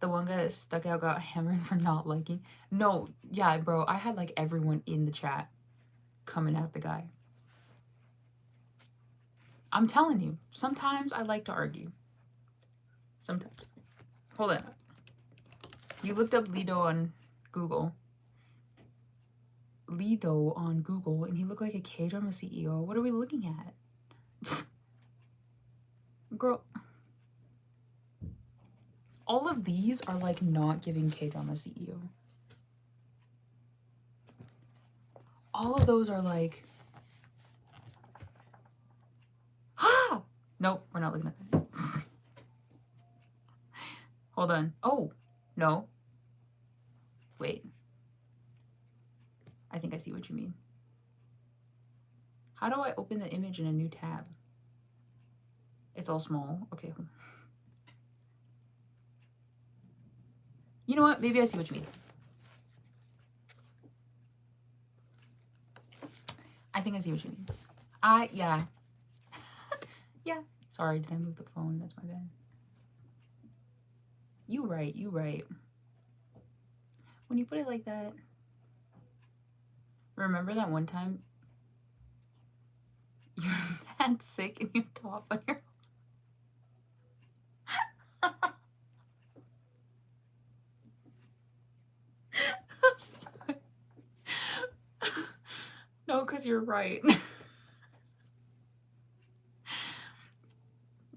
The one guy that stuck out got hammered for not liking. No, yeah, bro, I had like everyone in the chat coming at the guy. I'm telling you, sometimes I like to argue. Sometimes. Hold on. You looked up Lido on Google. Lido on Google, and he looked like a K-drama CEO. What are we looking at? Girl. All of these are like not giving K-drama CEO. All of those are like, ha! Nope, we're not looking at that. Hold on. Oh, no. Wait. I think I see what you mean. How do I open the image in a new tab? It's all small. Okay. You know what? Maybe I see what you mean. I think I see what you mean. Yeah. Yeah. Sorry, did I move the phone? That's my bad. You right. When you put it like that, remember that one time you're that sick and you top on your No, because you're right.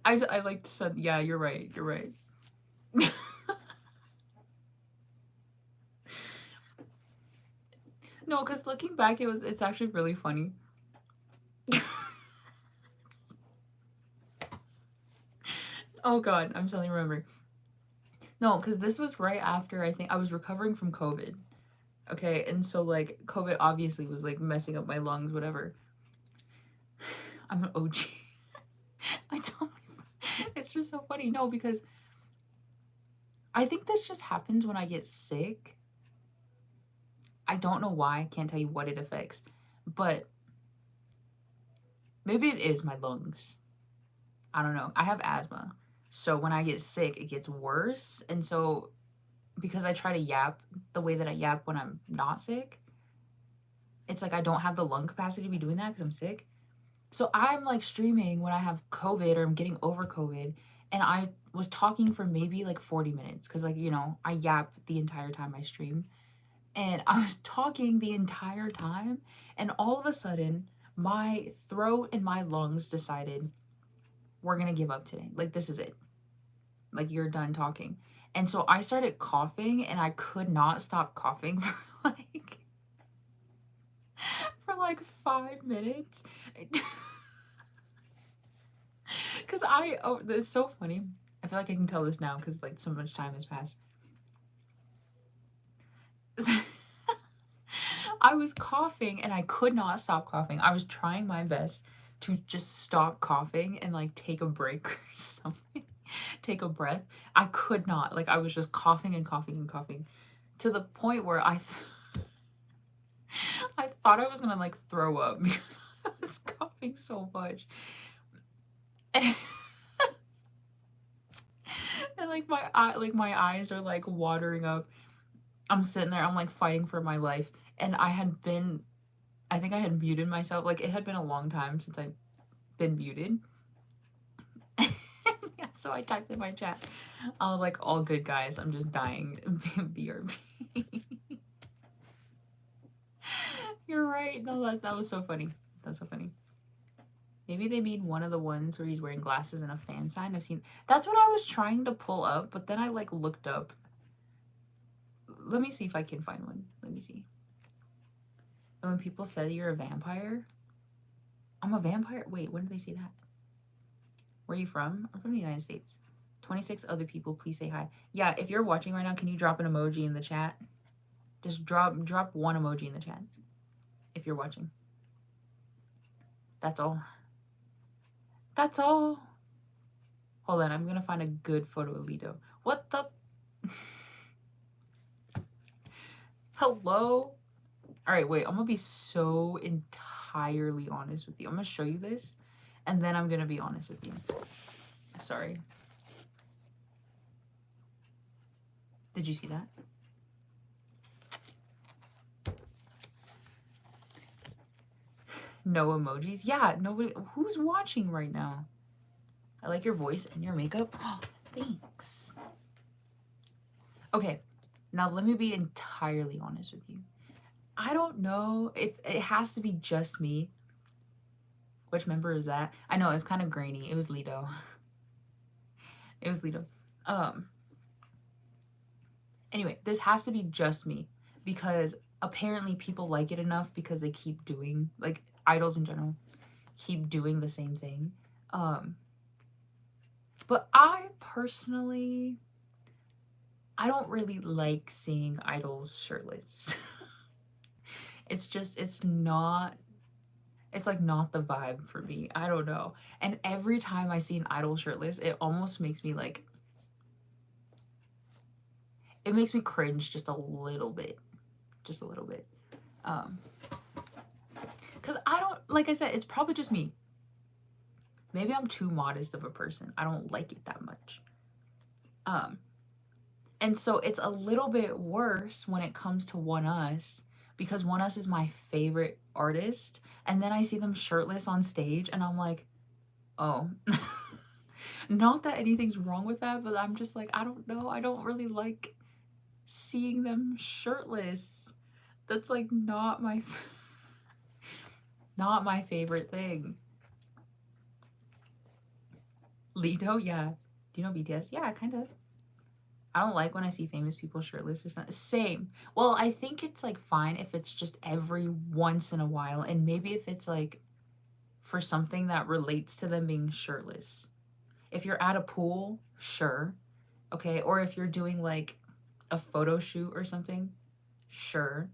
I like to say, yeah, you're right. No, because looking back, it's actually really funny. Oh god, I'm suddenly remembering. No, because this was right after I think I was recovering from COVID. Okay, and so like COVID obviously was like messing up my lungs, whatever. I'm an OG. I don't. It's just so funny. No, because I think this just happens when I get sick. I don't know why. I can't tell you what it affects, but maybe it is my lungs. I don't know. I have asthma. So when I get sick, it gets worse. And so because I try to yap the way that I yap when I'm not sick, it's like I don't have the lung capacity to be doing that because I'm sick. So I'm like streaming when I have COVID or I'm getting over COVID, and I was talking for maybe like 40 minutes because like, you know, I yap the entire time I stream. And I was talking the entire time, and all of a sudden my throat and my lungs decided we're gonna give up today. Like, this is it. Like, you're done talking. And so I started coughing, and I could not stop coughing for like 5 minutes. Because it's so funny. I feel like I can tell this now because like so much time has passed. I was coughing and I could not stop coughing. I was trying my best to just stop coughing and like take a break or something. Take a breath. I could not. Like, I was just coughing and coughing and coughing to the point where I thought I was gonna like throw up because I was coughing so much. And, and like my eyes are like watering up. I'm sitting there, I'm like fighting for my life. And I think I had muted myself. Like, it had been a long time since I've been muted. Yeah, so I typed in my chat. I was like, all good guys, I'm just dying. BRB. You're right. No, that was so funny. That was so funny. Maybe they mean one of the ones where he's wearing glasses and a fan sign. I've seen. That's what I was trying to pull up, but then I like looked up. Let me see if I can find one. Let me see. When people say you're a vampire, I'm a vampire. Wait, when did they say that? Where are you from? I'm from the United States. 26 other people, please say hi. Yeah, if you're watching right now, can you drop an emoji in the chat? Just drop one emoji in the chat if you're watching. That's all. That's all. Hold on, I'm gonna find a good photo of Lido. What the? Hello? All right, wait, I'm gonna be so entirely honest with you. I'm gonna show you this, and then I'm gonna be honest with you. Sorry. Did you see that? No emojis? Yeah, nobody. Who's watching right now? I like your voice and your makeup. Oh, thanks. Okay, now let me be entirely honest with you. I don't know if it has to be just me. Which member is that? I know, it's kind of grainy. It was Lido. It was Lido. Anyway, this has to be just me because apparently people like it enough because they keep doing, like, idols in general keep doing the same thing. But I personally, I don't really like seeing idols shirtless. It's like not the vibe for me. I don't know. And every time I see an idol shirtless, it almost makes me like, it makes me cringe just a little bit. Just a little bit. Because I don't, like I said, it's probably just me. Maybe I'm too modest of a person. I don't like it that much. And so it's a little bit worse when it comes to oneus because oneus is my favorite artist. And then I see them shirtless on stage and I'm like, oh. Not that anything's wrong with that, but I'm just like, I don't know. I don't really like seeing them shirtless. That's like not my not my favorite thing. Lido, yeah. Do you know BTS? Yeah, kind of. I don't like when I see famous people shirtless or something. Same. Well, I think it's like fine if it's just every once in a while, and maybe if it's like for something that relates to them being shirtless. If you're at a pool, sure. Okay, or if you're doing like a photo shoot or something, sure.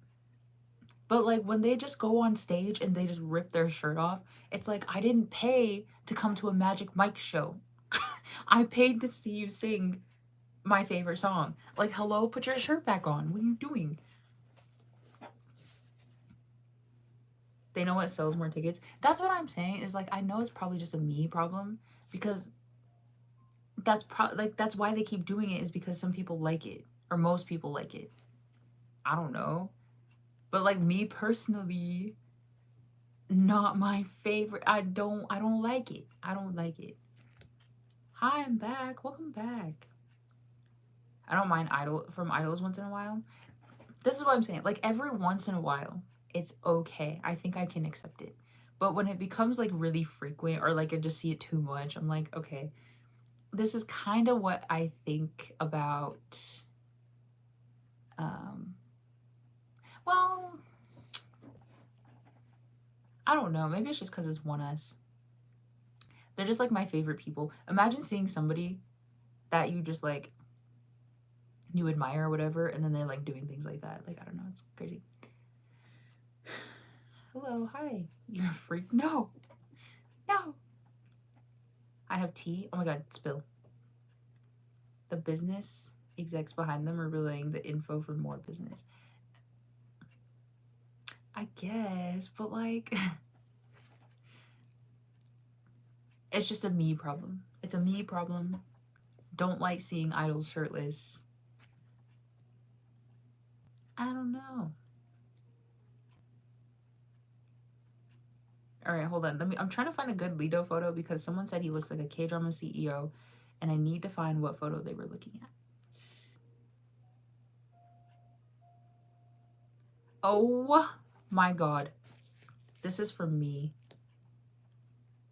But like when they just go on stage and they just rip their shirt off, it's like I didn't pay to come to a Magic Mike show. I paid to see you sing my favorite song. Like, hello, put your shirt back on. What are you doing? They know what sells more tickets. That's what I'm saying is like, I know it's probably just a me problem because that's that's why they keep doing it is because some people like it or most people like it. I don't know. But like me personally, not my favorite. I don't like it. I don't like it. Hi, I'm back. Welcome back. I don't mind idols once in a while. This is what I'm saying. Like every once in a while, it's okay. I think I can accept it. But when it becomes like really frequent or like I just see it too much, I'm like, okay, this is kind of what I think about, well, I don't know. Maybe it's just because it's oneus. They're just like my favorite people. Imagine seeing somebody that you just like, you admire or whatever, and then they're like doing things like that. Like, I don't know. It's crazy. Hello, hi. You're a freak? No. No. I have tea. Oh my god, spill. The business execs behind them are relaying the info for more business. I guess, but like, it's just a me problem. It's a me problem. Don't like seeing idols shirtless. I don't know. All right, hold on. I'm trying to find a good Lido photo because someone said he looks like a K-drama CEO, and I need to find what photo they were looking at. Oh My God. This is for me.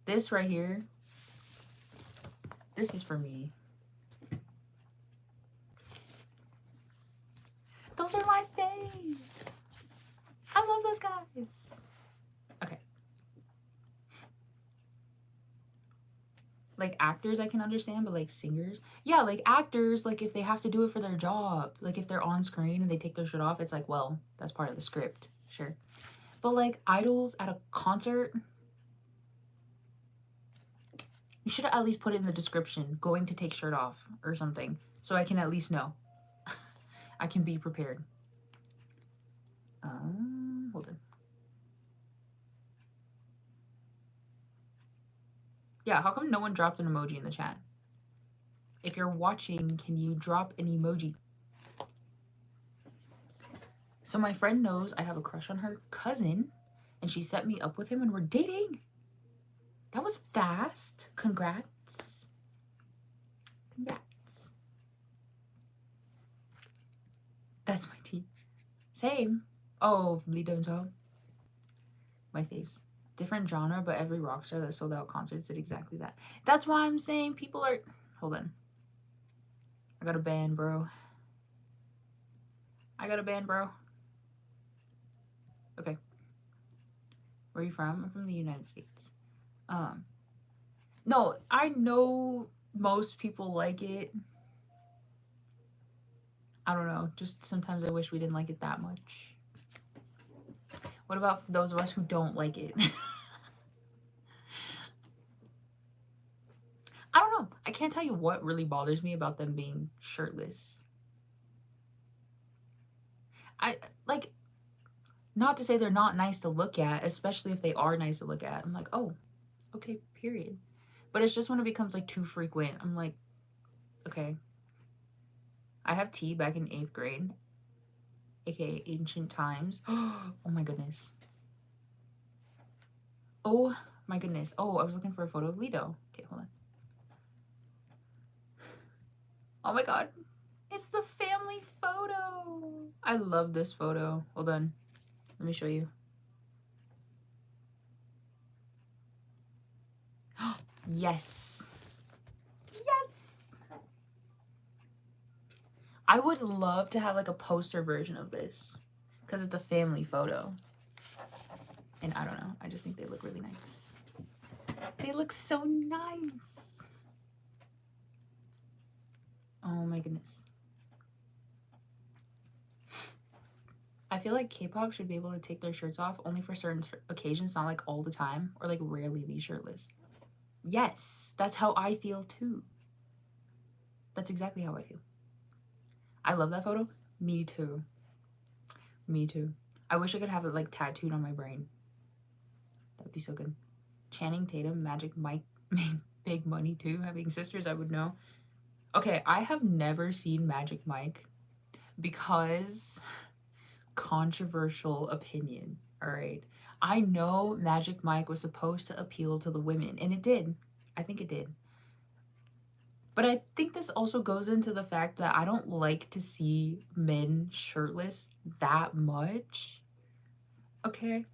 This right here. This is for me. Those are my faves. I love those guys. Okay. Like actors I can understand, but like singers, yeah, like actors, like if they have to do it for their job, like if they're on screen and they take their shirt off, it's like, well, that's part of the script, sure. But like idols at a concert, you should at least put it in the description, going to take shirt off or something, so I can at least know. I can be prepared. Hold on. Yeah, how come no one dropped an emoji in the chat? If you're watching, can you drop an emoji? So my friend knows I have a crush on her cousin, and she set me up with him and we're dating. That was fast. Congrats. Congrats. That's my tea. Same. Oh, Lido and Soho. My faves. Different genre, but every rock star that sold out concerts did exactly that. That's why I'm saying people are... Hold on. I got a band, bro. I got a band, bro. Okay. Where are you from? I'm from the United States. No, I know most people like it. I don't know. Just sometimes I wish we didn't like it that much. What about those of us who don't like it? I don't know. I can't tell you what really bothers me about them being shirtless. I like, not to say they're not nice to look at, especially if they are nice to look at. I'm like, oh, okay, period. But it's just when it becomes like too frequent. I'm like, okay. I have tea back in 8th grade, aka ancient times. Oh my goodness. Oh my goodness. Oh, I was looking for a photo of Lido. Okay, hold on. Oh my God. It's the family photo. I love this photo. Hold on. Let me show you. Yes. Yes. I would love to have like a poster version of this because it's a family photo. And I don't know. I just think they look really nice. They look so nice. Oh my goodness. I feel like K-pop should be able to take their shirts off only for certain occasions, not like all the time, or like rarely be shirtless. Yes, that's how I feel too. That's exactly how I feel. I love that photo. Me too. Me too. I wish I could have it like tattooed on my brain. That would be so good. Channing Tatum, Magic Mike, Big Money too. Having sisters, I would know. Okay, I have never seen Magic Mike because controversial opinion. All right. I know Magic Mike was supposed to appeal to the women, and it did. I think it did. But I think this also goes into the fact that I don't like to see men shirtless that much. Okay.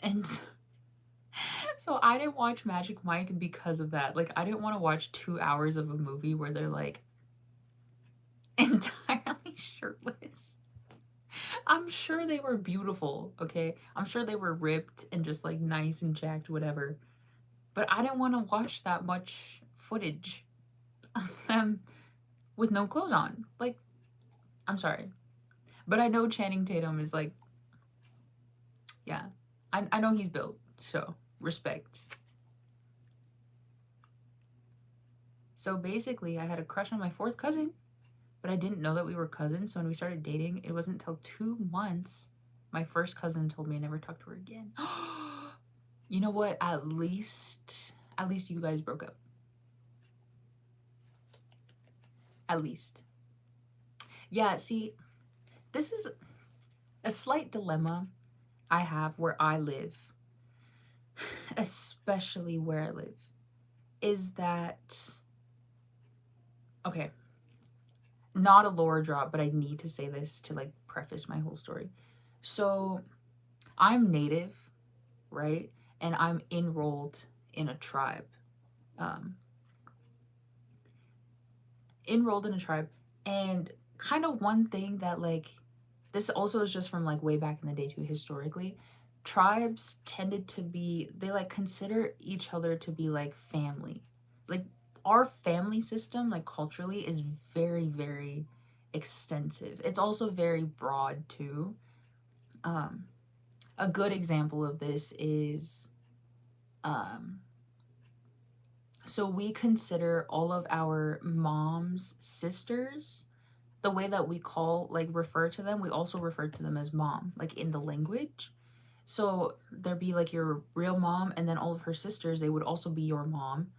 And so I didn't watch Magic Mike because of that. Like, I didn't want to watch 2 hours of a movie where they're like entirely shirtless. I'm sure they were beautiful, okay? I'm sure they were ripped and just like nice and jacked, whatever. But I didn't want to watch that much footage of them with no clothes on. Like, I'm sorry. But I know Channing Tatum is like, yeah. I know he's built, so respect. So basically, I had a crush on my 4th cousin, but I didn't know that we were cousins. So when we started dating, it wasn't until 2 months my first cousin told me I never talked to her again. You know what? At least you guys broke up. At least. Yeah, see, this is a slight dilemma I have where I live, especially where I live, is that, okay, not a lore drop, but I need to say this to like preface my whole story. So I'm native, right? And I'm enrolled in a tribe. Um, enrolled in a tribe. And kind of one thing that, like, this also is just from like way back in the day too, historically, tribes tended to be, they like consider each other to be like family. Like, our family system, like culturally, is very, very extensive. It's also very broad too. Um, a good example of this is, um, so we consider all of our mom's sisters, the way that we call, like, refer to them, we also refer to them as mom, like in the language. So there'd be like your real mom, and then all of her sisters, they would also be your mom.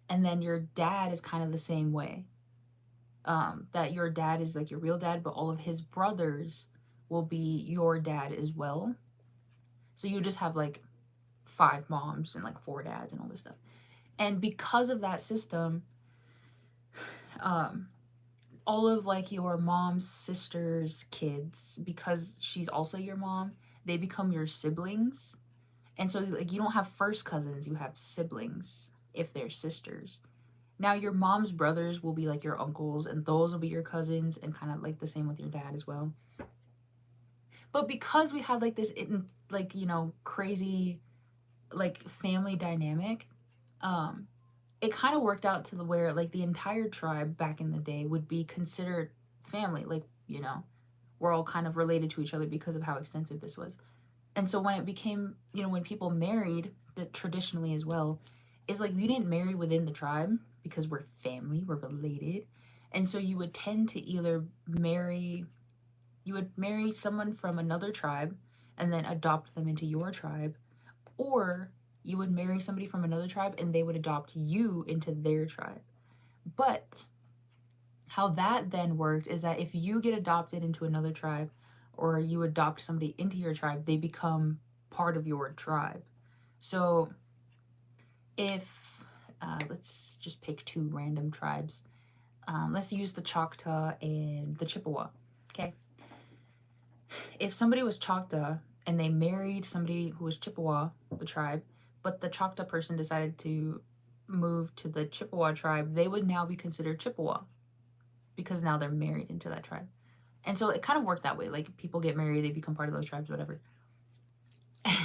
And then your dad is kind of the same way. That your dad is like your real dad, but all of his brothers will be your dad as well. So you just have like 5 moms and like 4 dads and all this stuff. And because of that system, um, all of like your mom's sister's kids, because she's also your mom, they become your siblings. And so like you don't have first cousins, you have siblings if they're sisters. Now your mom's brothers will be like your uncles, and those will be your cousins, and kind of like the same with your dad as well. But because we had like this like, you know, crazy like family dynamic, um it kind of worked out to the where like the entire tribe back in the day would be considered family. Like, you know, we're all kind of related to each other because of how extensive this was. And so when it became, you know, when people married, that traditionally as well, is like we didn't marry within the tribe because we're family, we're related. And so you would tend to either marry, you would marry someone from another tribe and then adopt them into your tribe, or you would marry somebody from another tribe and they would adopt you into their tribe. But how that then worked is that if you get adopted into another tribe, or you adopt somebody into your tribe, they become part of your tribe. So if, let's just pick 2 random tribes. Let's use the Choctaw and the Chippewa. Okay. If somebody was Choctaw and they married somebody who was Chippewa, the tribe, but the Choctaw person decided to move to the Chippewa tribe, they would now be considered Chippewa because now they're married into that tribe. And so it kind of worked that way. Like, people get married, they become part of those tribes, whatever.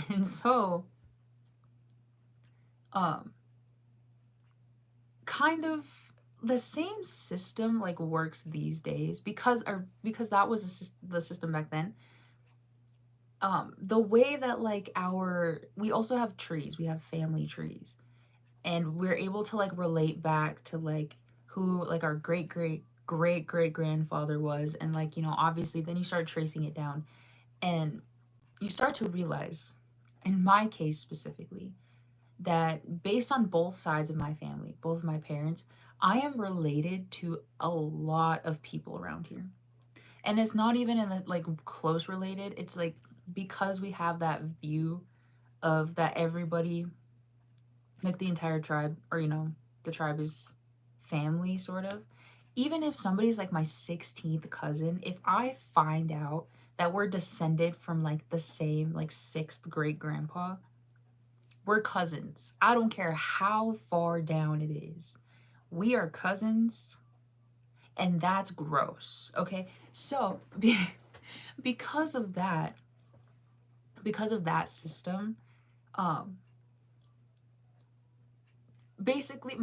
And so, um, kind of the same system like works these days because that was the system back then. The way that like we also have trees, we have family trees, and we're able to like relate back to like who like our great grandfather was, and like, you know, obviously then you start tracing it down, and you start to realize, in my case specifically, that based on both sides of my family, both of my parents, I am related to a lot of people around here. And it's not even in the like close related, it's like because we have that view of that everybody, like the entire tribe, or, you know, the tribe is family, sort of. Even if somebody's like my 16th cousin, if I find out that we're descended from like the same like 6th great grandpa, we're cousins. I don't care how far down it is. We are cousins, and that's gross. Okay? So, because of that, system, um basically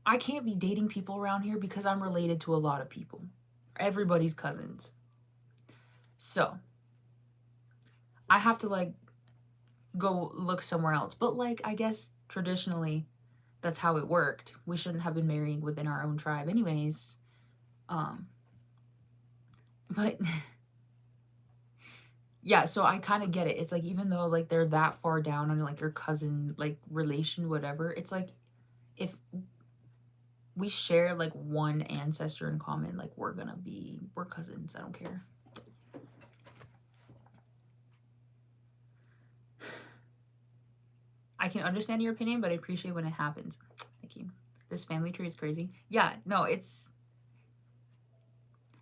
I can't be dating people around here because I'm related to a lot of people. Everybody's cousins. So, I have to like go look somewhere else. But like, I guess traditionally that's how it worked. We shouldn't have been marrying within our own tribe anyways. Um but yeah, so I kind of get it. It's like, even though like they're that far down on like your cousin like relation, whatever, it's like if we share like one ancestor in common, like we're cousins. I don't care. I can understand your opinion, but I appreciate when it happens. Thank you. This family tree is crazy. Yeah, no,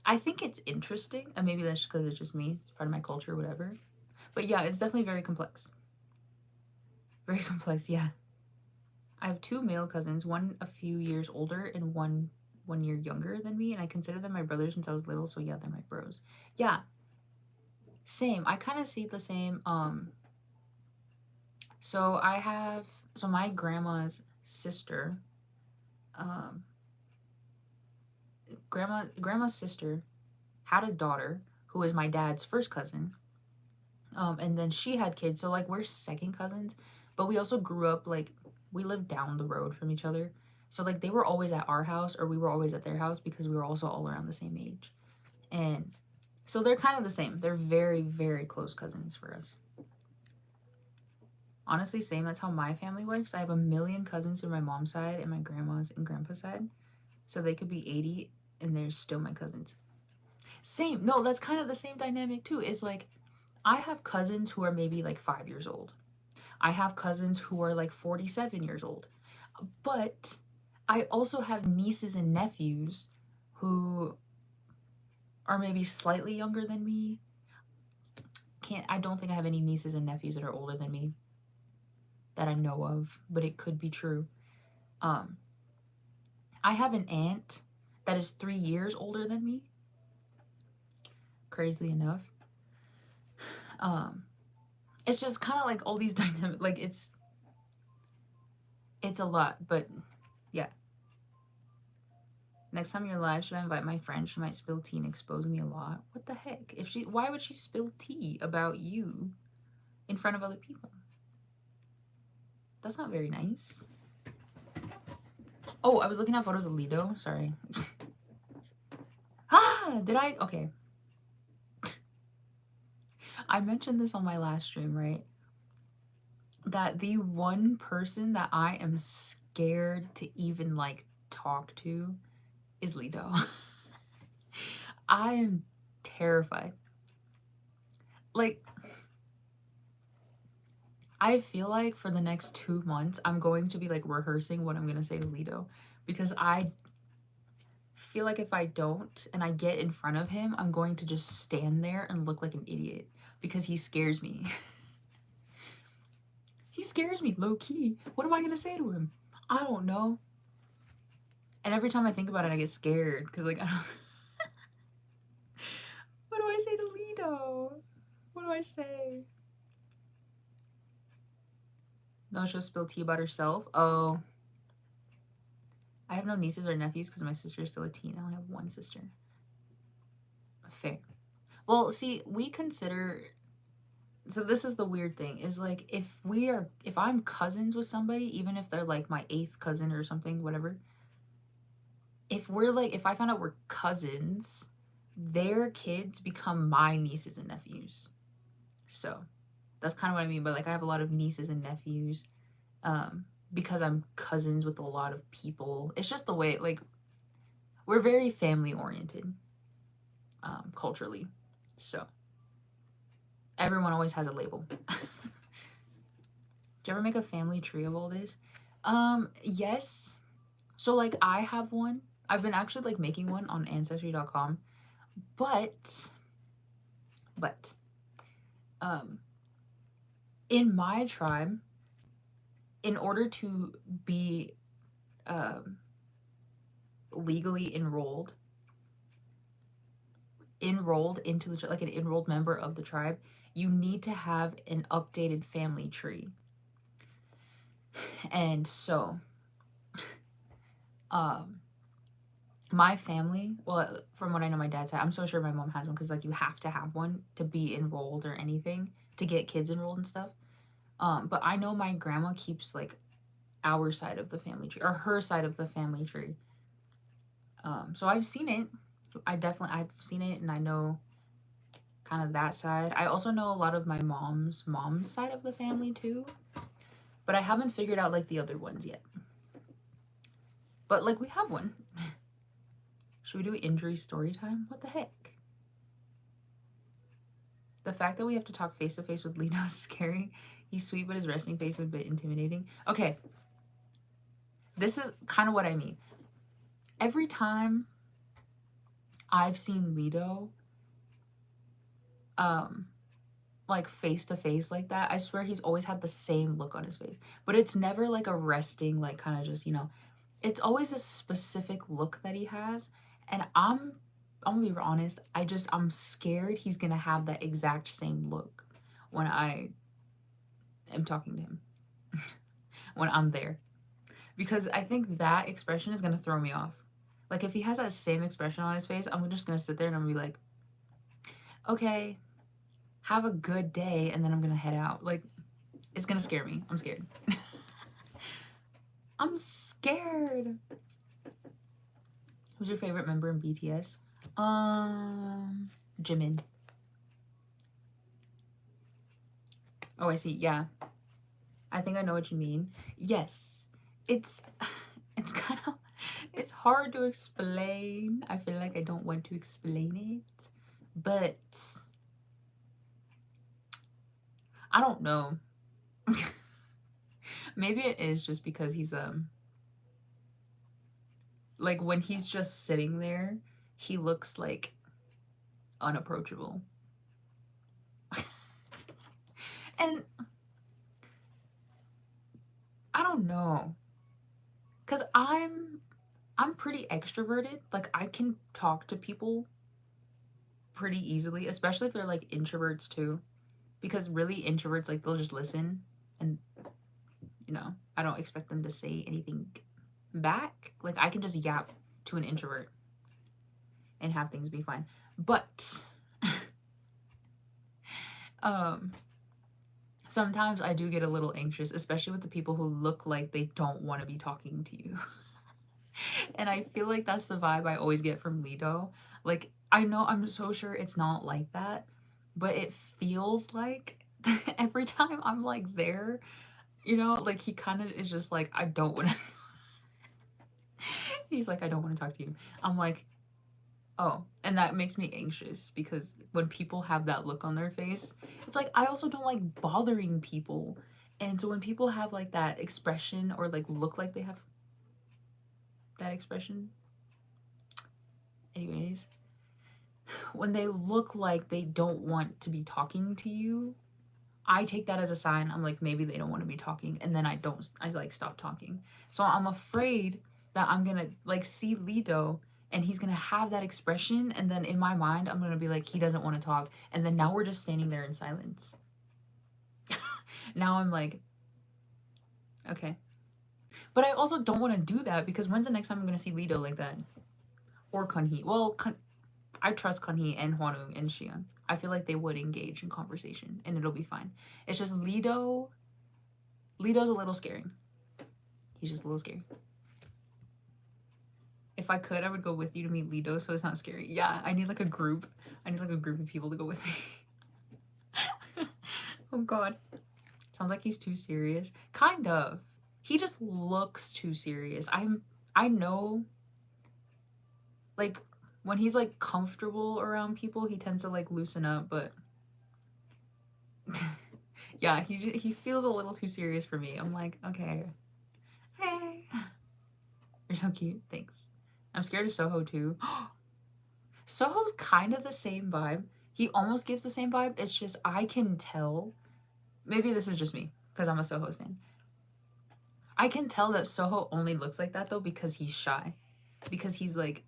I think it's interesting, and maybe that's because it's just me. It's part of my culture, whatever. But yeah, it's definitely very complex. Very complex, yeah. I have 2 male cousins, one a few years older and one year younger than me, and I consider them my brothers since I was little, so yeah, they're my bros. Yeah, same. I kind of see the same. So I have so my grandma's sister, um, grandma's sister had a daughter who is my dad's first cousin. And then she had kids, so like we're second cousins, but we also grew up like we lived down the road from each other. So like they were always at our house or we were always at their house because we were also all around the same age. And so they're kind of the same. They're very, very close cousins for us. Honestly, same. That's how my family works. I have a million cousins through my mom's side and my grandma's and grandpa's side. So they could be 80 and they're still my cousins. Same. No, that's kind of the same dynamic too. It's like I have cousins who are maybe like 5 years old. I have cousins who are like 47 years old. But I also have nieces and nephews who are maybe slightly younger than me. I don't think I have any nieces and nephews that are older than me that I know of, but it could be true. I have an aunt that is 3 years older than me. Crazily enough. It's just kind of like all these dynamic, like it's a lot, but yeah. Next time you're live, should I invite my friend? She might spill tea and expose me a lot. What the heck? Why would she spill tea about you in front of other people? That's not very nice. Oh, I was looking at photos of Lido. Sorry. Did I? Okay. I mentioned this on my last stream, right? That the one person that I am scared to even like talk to is Lido. I am terrified. Like, I feel like for the next 2 months, I'm going to be like rehearsing what I'm going to say to Lido because I feel like if I don't and I get in front of him, I'm going to just stand there and look like an idiot because he scares me. He scares me low key. What am I going to say to him? I don't know. And every time I think about it, I get scared because like, I don't... What do I say to Lido? What do I say? No, she'll spill tea about herself. Oh. I have no nieces or nephews because my sister is still a teen. I only have one sister. Fair. Well, see, we consider... So this is the weird thing, is like, if I'm cousins with somebody, even if they're like my 8th cousin or something, whatever, if I find out we're cousins, their kids become my nieces and nephews. So that's kind of what I mean. But like, I have a lot of nieces and nephews because I'm cousins with a lot of people. It's just the way, like, we're very family oriented culturally. So everyone always has a label. Do you ever make a family tree of all this? Yes. So like I have one. I've been actually like making one on ancestry.com. But in my tribe, in order to be legally enrolled into the like an enrolled member of the tribe, you need to have an updated family tree. And so my family, well, from what I know, my dad's side, I'm so sure my mom has one because like you have to have one to be enrolled or anything, to get kids enrolled and stuff. But I know my grandma keeps like our side of the family tree, or her side of the family tree. So I've seen it. I've seen it, and I know kind of that side. I also know a lot of my mom's side of the family too, but I haven't figured out like the other ones yet. But like we have one. Should we do injury story time? What the heck? The fact that we have to talk face to face with Lino is scary. He's sweet, but his resting face is a bit intimidating. Okay. This is kind of what I mean. Every time I've seen Lido like face to face like that. I swear he's always had the same look on his face. But it's never like a resting, like kind of just, you know, it's always a specific look that he has. And I'm gonna be honest, I'm scared he's gonna have that exact same look when I am talking to him, when I'm there. Because I think that expression is gonna throw me off. Like if he has that same expression on his face, I'm just gonna sit there and I'm gonna be like, okay, have a good day, and then I'm gonna head out. Like, it's gonna scare me. I'm scared. I'm scared. Who's your favorite member in BTS? Jimin. Oh, I see. Yeah. I think I know what you mean. Yes. It's kind of, it's hard to explain. I feel like I don't want to explain it, but I don't know. Maybe it is just because he's like when he's just sitting there, he looks like unapproachable. And I don't know. Cuz I'm pretty extroverted. Like I can talk to people pretty easily, especially if they're like introverts too. Because really introverts, like they'll just listen, and you know, I don't expect them to say anything back. Like I can just yap to an introvert and have things be fine. But sometimes I do get a little anxious, especially with the people who look like they don't want to be talking to you. And I feel like that's the vibe I always get from Lido. Like, I know I'm so sure it's not like that, but it feels like every time I'm like there, you know, like he kind of is just like, I don't want to. He's like, I don't want to talk to you. I'm like, oh, and that makes me anxious because when people have that look on their face, it's like I also don't like bothering people. And so when people have like that expression or like look like they have that expression, anyways, when they look like they don't want to be talking to you, I take that as a sign. I'm like, maybe they don't want to be talking. And then I like stop talking. So I'm afraid that I'm gonna like see Lido and he's gonna have that expression. And then in my mind, I'm gonna be like, he doesn't want to talk. And then now we're just standing there in silence. Now I'm like, okay. But I also don't want to do that because when's the next time I'm gonna see Lido like that? Or Kunhee. Well, I trust Kunhee and Hwanwoong and Xion. I feel like they would engage in conversation and it'll be fine. It's just Lido's a little scary. He's just a little scary. If I could, I would go with you to meet Lido so it's not scary. Yeah, I need like a group. I need like a group of people to go with me. Oh god. Sounds like he's too serious. Kind of. He just looks too serious. I know like when he's like comfortable around people, he tends to like loosen up, but yeah, he feels a little too serious for me. I'm like, okay. Hey. You're so cute. Thanks. I'm scared of Soho too. Soho's kind of the same vibe. He almost gives the same vibe. It's just I can tell. Maybe this is just me because I'm a Soho stan. I can tell that Soho only looks like that though because he's shy. Because he's like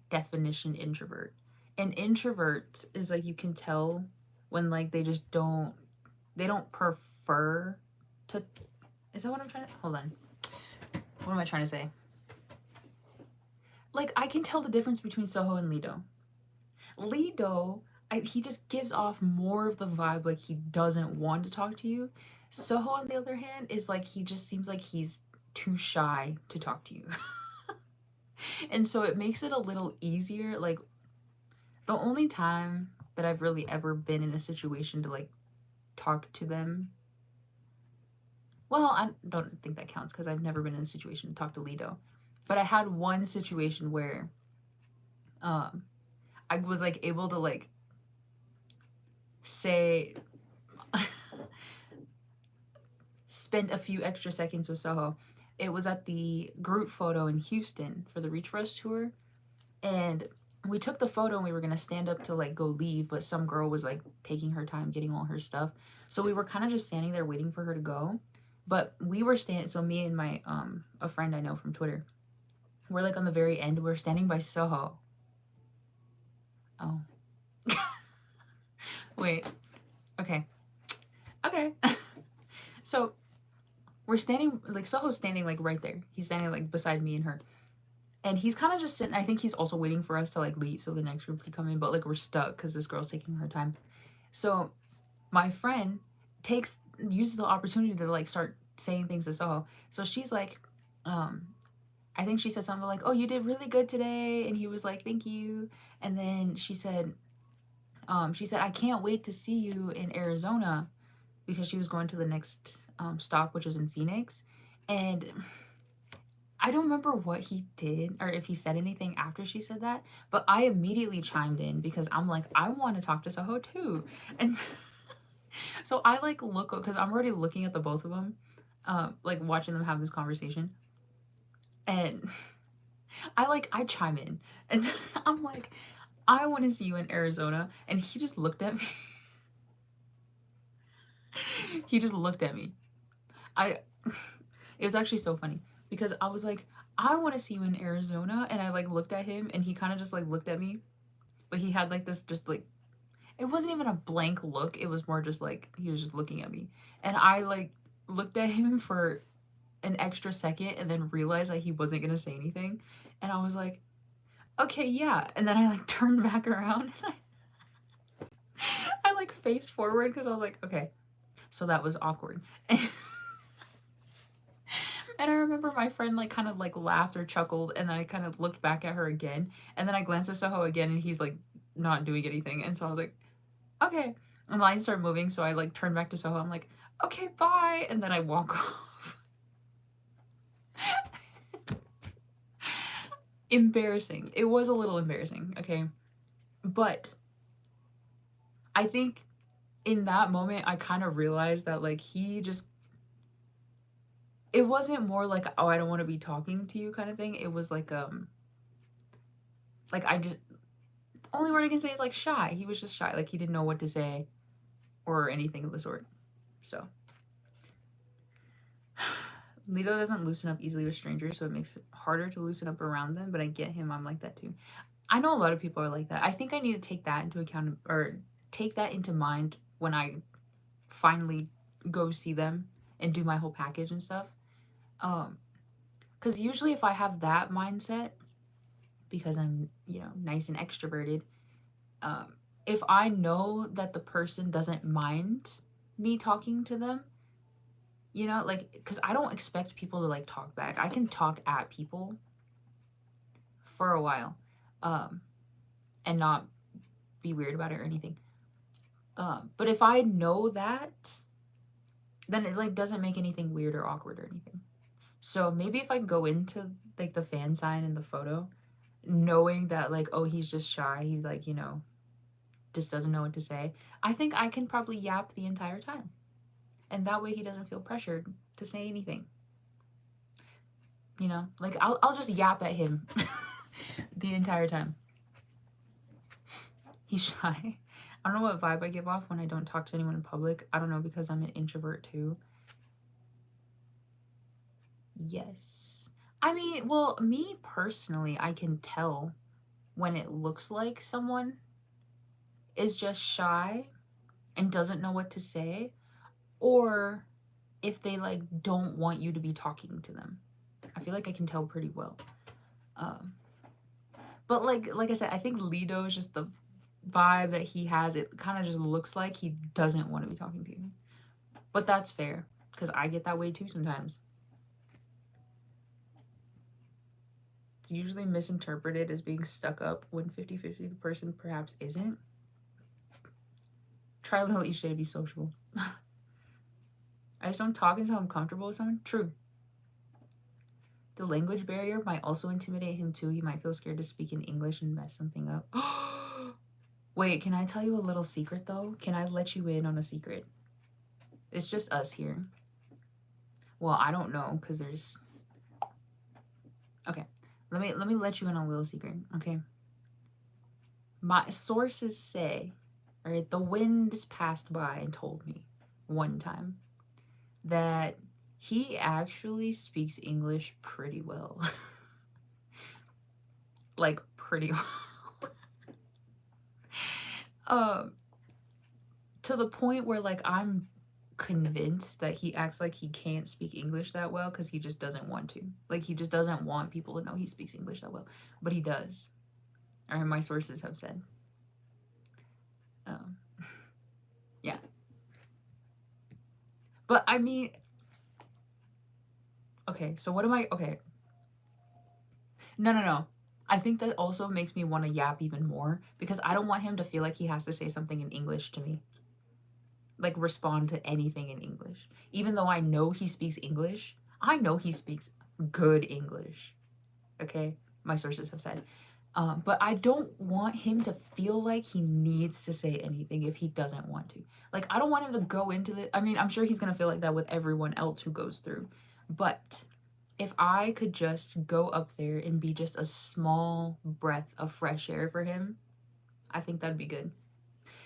definition introvert. An introvert is like you can tell when like they don't prefer to. Is that what I'm trying to? Hold on. What am I trying to say? Like, I can tell the difference between Soho and Lido. Lido, he just gives off more of the vibe like he doesn't want to talk to you. Soho, on the other hand, is like he just seems like he's too shy to talk to you. And so it makes it a little easier. Like, the only time that I've really ever been in a situation to like talk to them, well, I don't think that counts because I've never been in a situation to talk to Lido. But I had one situation where I was like able to like say spend a few extra seconds with Soho. It was at the group photo in Houston for the Reach For Us tour, and we took the photo and we were gonna stand up to like go leave, but some girl was like taking her time getting all her stuff. So we were kind of just standing there waiting for her to go. But we were standing, so me and my a friend I know from Twitter, we're like on the very end, we're standing by Soho. Oh. Wait. Okay. Okay. So we're standing, like Soho's standing like right there. He's standing like beside me and her. And he's kind of just sitting, I think he's also waiting for us to like leave so the next group could come in, but like we're stuck because this girl's taking her time. So my friend uses the opportunity to like start saying things to Soho. So she's like, I think she said something like, "Oh, you did really good today," and he was like, "Thank you." And then she said, "I can't wait to see you in Arizona," because she was going to the next stop, which was in Phoenix. And I don't remember what he did or if he said anything after she said that, but I immediately chimed in because I'm like, I want to talk to Soho too. And so I like look, because I'm already looking at the both of them, like watching them have this conversation. And I chime in. And I'm like, I want to see you in Arizona. And he just looked at me. He just looked at me. It was actually so funny because I was like, I want to see you in Arizona. And I like looked at him and he kind of just like looked at me. But he had like this just like, it wasn't even a blank look. It was more just like, he was just looking at me. And I like looked at him for an extra second and then realized that he wasn't going to say anything. And I was like, okay, yeah. And then I like turned back around and I like faced forward because I was like, okay. So that was awkward. And I remember my friend like kind of like laughed or chuckled, and I kind of looked back at her again, and then I glanced at Soho again and he's like not doing anything. And so I was like, okay. And the line started moving, so I like turned back to Soho. I'm like, okay, bye. And then I walk off. Embarrassing. It was a little embarrassing, okay? But I think in that moment I kind of realized that like it wasn't more like, oh, I don't want to be talking to you kind of thing. It was like I just, only word I can say is like shy. He was just shy. Like he didn't know what to say or anything of the sort. So Lito doesn't loosen up easily with strangers, so it makes it harder to loosen up around them, but I get him. I'm like that too. I know a lot of people are like that. I think I need to take that into account, or take that into mind when I finally go see them and do my whole package and stuff. Because usually if I have that mindset, because I'm, nice and extroverted, if I know that the person doesn't mind me talking to them, like, because I don't expect people to like talk back. I can talk at people for a while, and not be weird about it or anything. But if I know that, then it like doesn't make anything weird or awkward or anything. So maybe if I go into like the fan sign in the photo, knowing that like, oh, he's just shy, he's like, just doesn't know what to say, I think I can probably yap the entire time. And that way he doesn't feel pressured to say anything. Like I'll just yap at him the entire time. He's shy. I don't know what vibe I give off when I don't talk to anyone in public. I don't know, because I'm an introvert too. Yes. I mean, well, me personally, I can tell when it looks like someone is just shy and doesn't know what to say, or if they like don't want you to be talking to them. I feel like I can tell pretty well. But like I said, I think Lido is just the vibe that he has. It kind of just looks like he doesn't want to be talking to you. But that's fair, because I get that way too sometimes. It's usually misinterpreted as being stuck up when 50-50 the person perhaps isn't. Try a little each day to be sociable. I just don't talk until I'm comfortable with someone. True. The language barrier might also intimidate him too. He might feel scared to speak in English and mess something up. Wait, can I tell you a little secret though? Can I let you in on a secret? It's just us here. Well, I don't know, because there's... Okay. Let me let you in on a little secret, okay? My sources say, right, the wind just passed by and told me one time that he actually speaks English pretty well. Like, pretty well. um, to the point where, like, I'm convinced that he acts like he can't speak English that well because he just doesn't want to. Like, he just doesn't want people to know he speaks English that well. But he does. Or my sources have said. Um, yeah. But I mean, okay, so what am I? Okay. No. I think that also makes me want to yap even more because I don't want him to feel like he has to say something in English to me. Like, respond to anything in English. Even though I know he speaks English, I know he speaks good English. Okay? My sources have said. But I don't want him to feel like he needs to say anything if he doesn't want to. Like, I don't want him to go into it. I mean, I'm sure he's going to feel like that with everyone else who goes through. But if I could just go up there and be just a small breath of fresh air for him, I think that'd be good.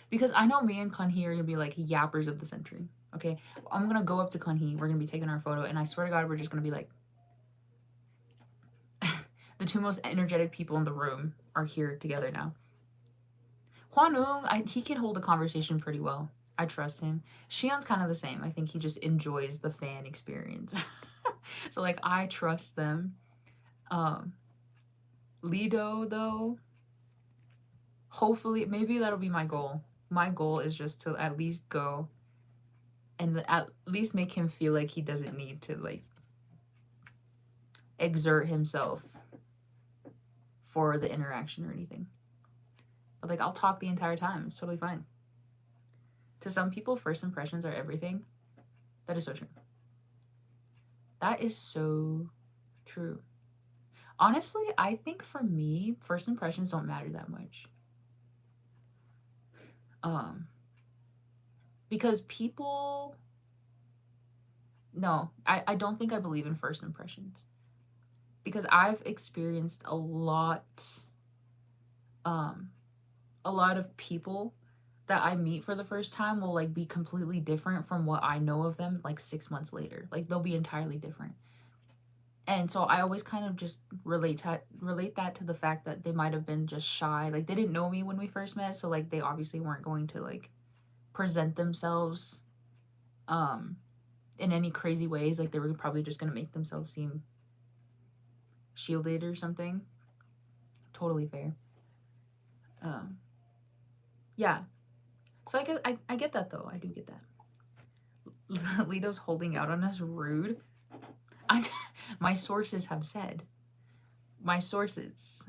Because I know me and Kunhee are going to be like yappers of the century. Okay? I'm going to go up to Kunhee. We're going to be taking our photo. And I swear to God, we're just going to be like, the two most energetic people in the room are here together now. Hwanung, he can hold a conversation pretty well. I trust him. Xian's kind of the same. I think he just enjoys the fan experience. So, like, I trust them. Lido, though, hopefully, maybe that'll be my goal. My goal is just to at least go and at least make him feel like he doesn't need to, like, exert himself for the interaction or anything. But, like, I'll talk the entire time. It's totally fine. To some people, first impressions are everything. That is so true. That is so true. Honestly, I think for me, first impressions don't matter that much. Because people... No, I don't think I believe in first impressions. Because I've experienced a lot of people that I meet for the first time will, like, be completely different from what I know of them, like, 6 months later. Like, they'll be entirely different. And so I always kind of just relate that to the fact that they might have been just shy. Like, they didn't know me when we first met, so, like, they obviously weren't going to, like, present themselves in any crazy ways. Like, they were probably just going to make themselves seem shielded or something. Totally fair. Yeah. So I guess I get that, though. I do get that. Lito's holding out on us. Rude. My sources have said. My sources.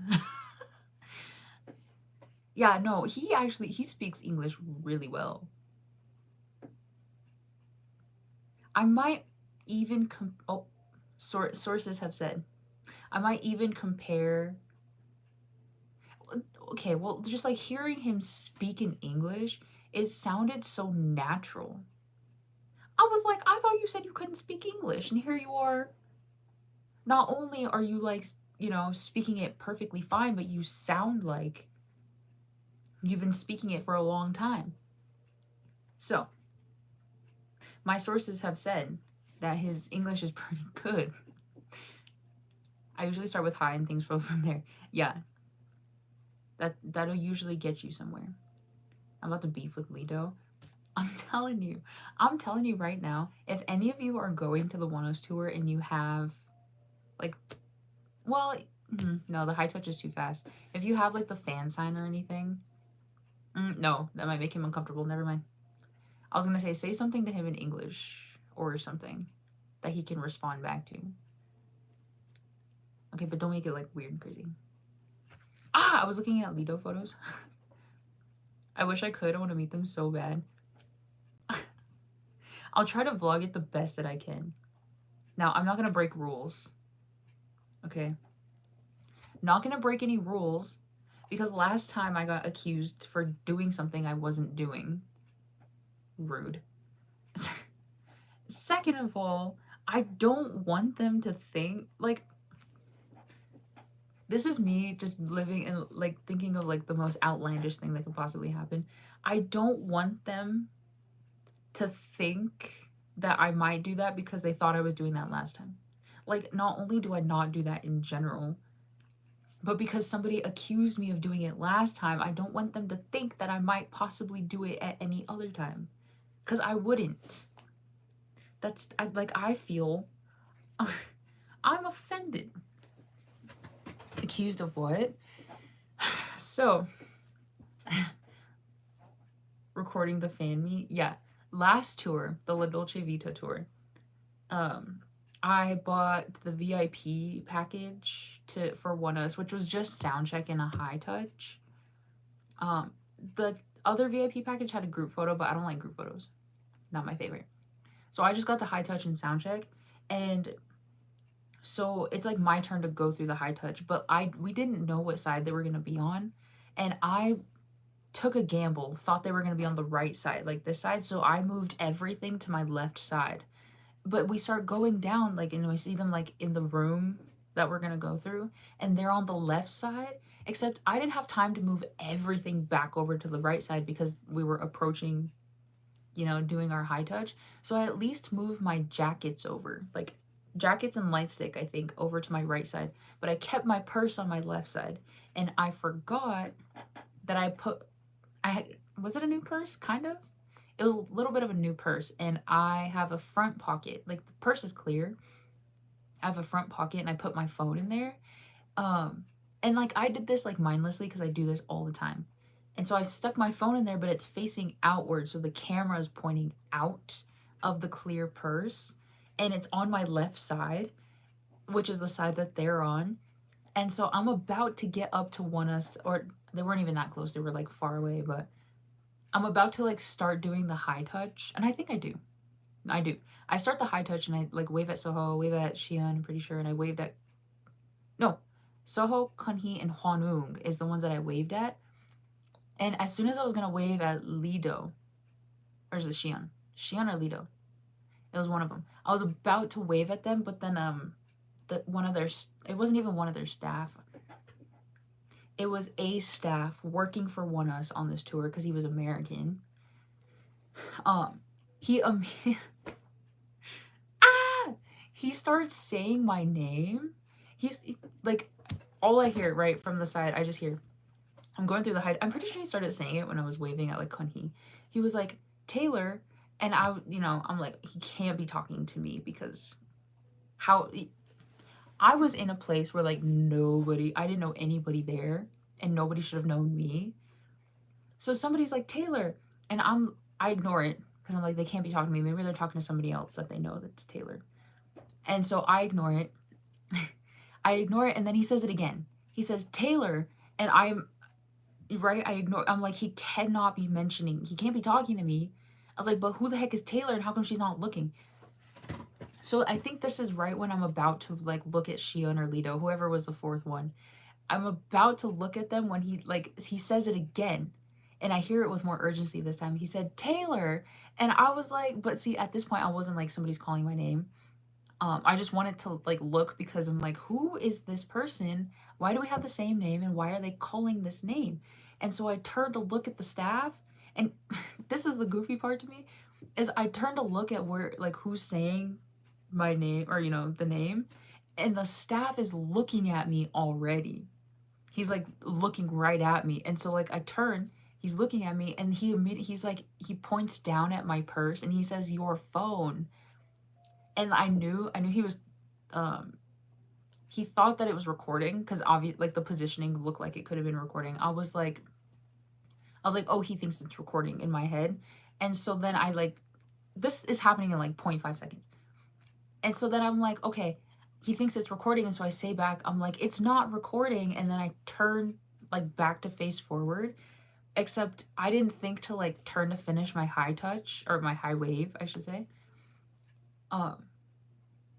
Yeah, no, he speaks English really well. I might even sources have said. I might even compare. Okay, well, just like hearing him speak in English, it sounded so natural. I was like, I thought you said you couldn't speak English, and here you are. Not only are you, like, speaking it perfectly fine, but you sound like you've been speaking it for a long time. So, my sources have said that his English is pretty good. I usually start with hi and things flow from there. Yeah. That'll usually get you somewhere. I'm about to beef with Lido. I'm telling you right now, if any of you are going to the oneus tour and you have, like, well, no, the high touch is too fast. If you have, like, the fan sign or anything, no, that might make him uncomfortable. Never mind. I was gonna say something to him in English or something that he can respond back to. Okay, but don't make it, like, weird and crazy. I was looking at Lido photos. I wish I could. I want to meet them so bad. I'll try to vlog it the best that I can. Now, I'm not going to break rules. Okay? Not going to break any rules because last time I got accused for doing something I wasn't doing. Rude. Second of all, I don't want them to think, like, this is me just living and like thinking of like the most outlandish thing that could possibly happen. I don't want them to think that I might do that because they thought I was doing that last time. Like, not only do I not do that in general, but because somebody accused me of doing it last time, I don't want them to think that I might possibly do it at any other time. Because I wouldn't. I feel I'm offended. Accused of what? So, recording the fan meet. Yeah. Last tour, the La Dolce Vita tour. I bought the VIP package for oneus, which was just soundcheck and a high touch. The other VIP package had a group photo, but I don't like group photos. Not my favorite. So I just got the high touch and soundcheck, and so it's like my turn to go through the high touch, but we didn't know what side they were gonna be on, and I took a gamble, thought they were gonna be on the right side, like this side, so I moved everything to my left side. But we start going down, like, and we see them like in the room that we're gonna go through, and they're on the left side, except I didn't have time to move everything back over to the right side because we were approaching, doing our high touch. So I at least moved my jackets over, like jackets and light stick, I think, over to my right side, but I kept my purse on my left side, and I forgot that was it a new purse? Kind of. It was a little bit of a new purse, and I have a front pocket. Like, the purse is clear. I have a front pocket, and I put my phone in there. And like, I did this like mindlessly because I do this all the time. And so I stuck my phone in there, but it's facing outward, so the camera is pointing out of the clear purse, and it's on my left side, which is the side that they're on. And so I'm about to get up to oneus, or they weren't even that close, they were like far away, but I'm about to like start doing the high touch, and I think I do. I start the high touch, and I like wave at Soho, wave at Xian, I'm pretty sure, and I waved at, no, Soho, Kunhee, and Hwanwoong is the ones that I waved at. And as soon as I was gonna wave at Lido, or is it Xian? Xian or Lido? It was one of them. I was about to wave at them, but then it wasn't even one of their staff. It was a staff working for oneus on this tour because he was American. He starts saying my name. He's like, all I hear right from the side, I just hear, I'm going through the height. I'm pretty sure he started saying it when I was waving at like Kunhee. He was like, Taylor, and I'm like, he can't be talking to me because I was in a place where like I didn't know anybody there, and nobody should have known me. So somebody's like, Taylor, and I ignore it because I'm like, they can't be talking to me. Maybe they're talking to somebody else that they know that's Taylor. And so I ignore it. I ignore it, and then he says it again. He says, Taylor, and I ignore. I'm like, he cannot be mentioning. He can't be talking to me. I was like, but who the heck is Taylor, and how come she's not looking? So I think this is right when I'm about to like look at Xion or Lido, whoever was the fourth one. I'm about to look at them when he says it again, and I hear it with more urgency this time. He said, Taylor, and I was like, but see, at this point, I wasn't like somebody's calling my name. I just wanted to like look because I'm like, who is this person? Why do we have the same name, and why are they calling this name? And so I turned to look at the staff, and this is the goofy part to me, is I turned to look at where like who's saying my name, or the name, and the staff is looking at me already. He's like looking right at me, and so like I turn, he's looking at me, and he's like, he points down at my purse, and he says, your phone. And I knew he was, he thought that it was recording because obviously like the positioning looked like it could have been recording. I was like, oh, he thinks it's recording in my head. And so then I like, this is happening in like 0.5 seconds. And so then I'm like, okay, he thinks it's recording. And so I say back, I'm like, it's not recording. And then I turn like back to face forward, except I didn't think to like turn to finish my high touch, or my high wave, I should say.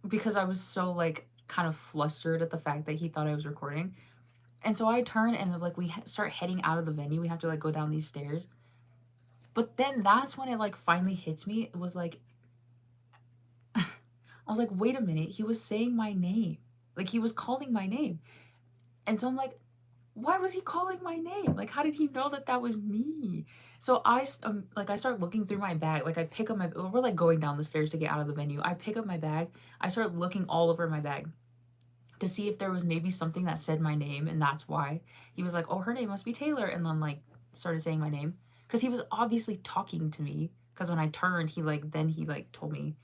Because I was so like kind of flustered at the fact that he thought I was recording. And so I turn, and like we start heading out of the venue. We have to like go down these stairs. But then that's when it like finally hits me. It was like, I was like, wait a minute, he was saying my name. Like, he was calling my name. And so I'm like, why was he calling my name? Like, how did he know that that was me? So like, I start looking through my bag. Like, I pick up my, we're like going down the stairs to get out of the venue. I pick up my bag. I start looking all over my bag to see if there was maybe something that said my name. And that's why he was like, oh, her name must be Taylor. And then like started saying my name. Because he was obviously talking to me. Because when I turned, he like told me.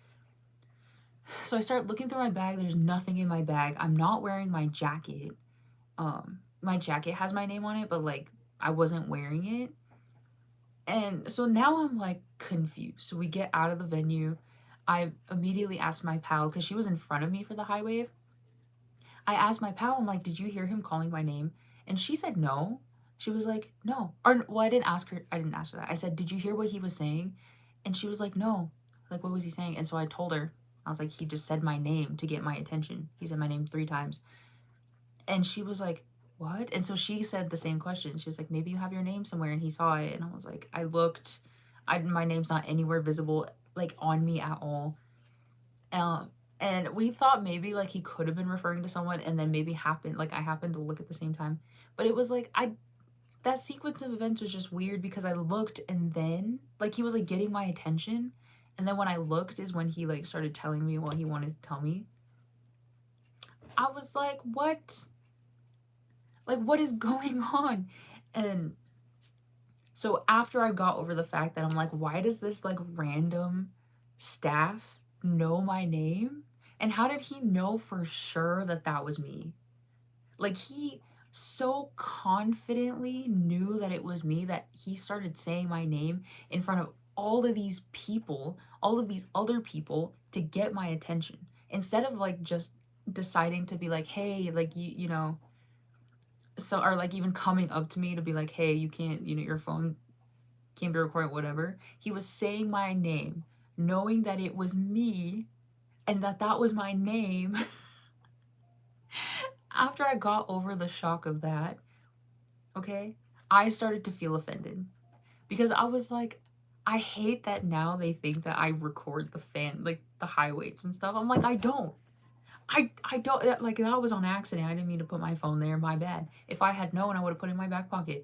So I start looking through my bag. There's nothing in my bag. I'm not wearing my jacket. My jacket has my name on it, but like I wasn't wearing it. And so now I'm like confused. So we get out of the venue. I immediately asked my pal, because she was in front of me for the high wave. I asked my pal, I'm like, did you hear him calling my name? And she said no. She was like, no. Or, well, I didn't ask her that. I said, did you hear what he was saying? And she was like, no. Like, what was he saying? And so I told her, I was like, he just said my name to get my attention. He said my name 3 times. And she was like, what? And so she said the same question. She was like, maybe you have your name somewhere. And he saw it. And I was like, I looked. My name's not anywhere visible, like, on me at all. And we thought maybe like he could have been referring to someone, and then maybe I happened to look at the same time. But it was like, that sequence of events was just weird, because I looked, and then like he was like getting my attention, and then when I looked is when he like started telling me what he wanted to tell me. I was like, what? Like, what is going on? And so after I got over the fact that I'm like, why does this like random staff know my name? And how did he know for sure that that was me? Like, he so confidently knew that it was me that he started saying my name in front of all of these people, all of these other people, to get my attention. Instead of like just deciding to be like, hey, like, you know, so, or like even coming up to me to be like, hey, you can't, you know, your phone can't be recorded, whatever. He was saying my name, knowing that it was me and that that was my name. After I got over the shock of that, okay, I started to feel offended, because I was like, I hate that now they think that I record like the high waves and stuff. I'm like, I don't. I don't, like, that was on accident. I didn't mean to put my phone there. My bad. If I had known, I would have put it in my back pocket.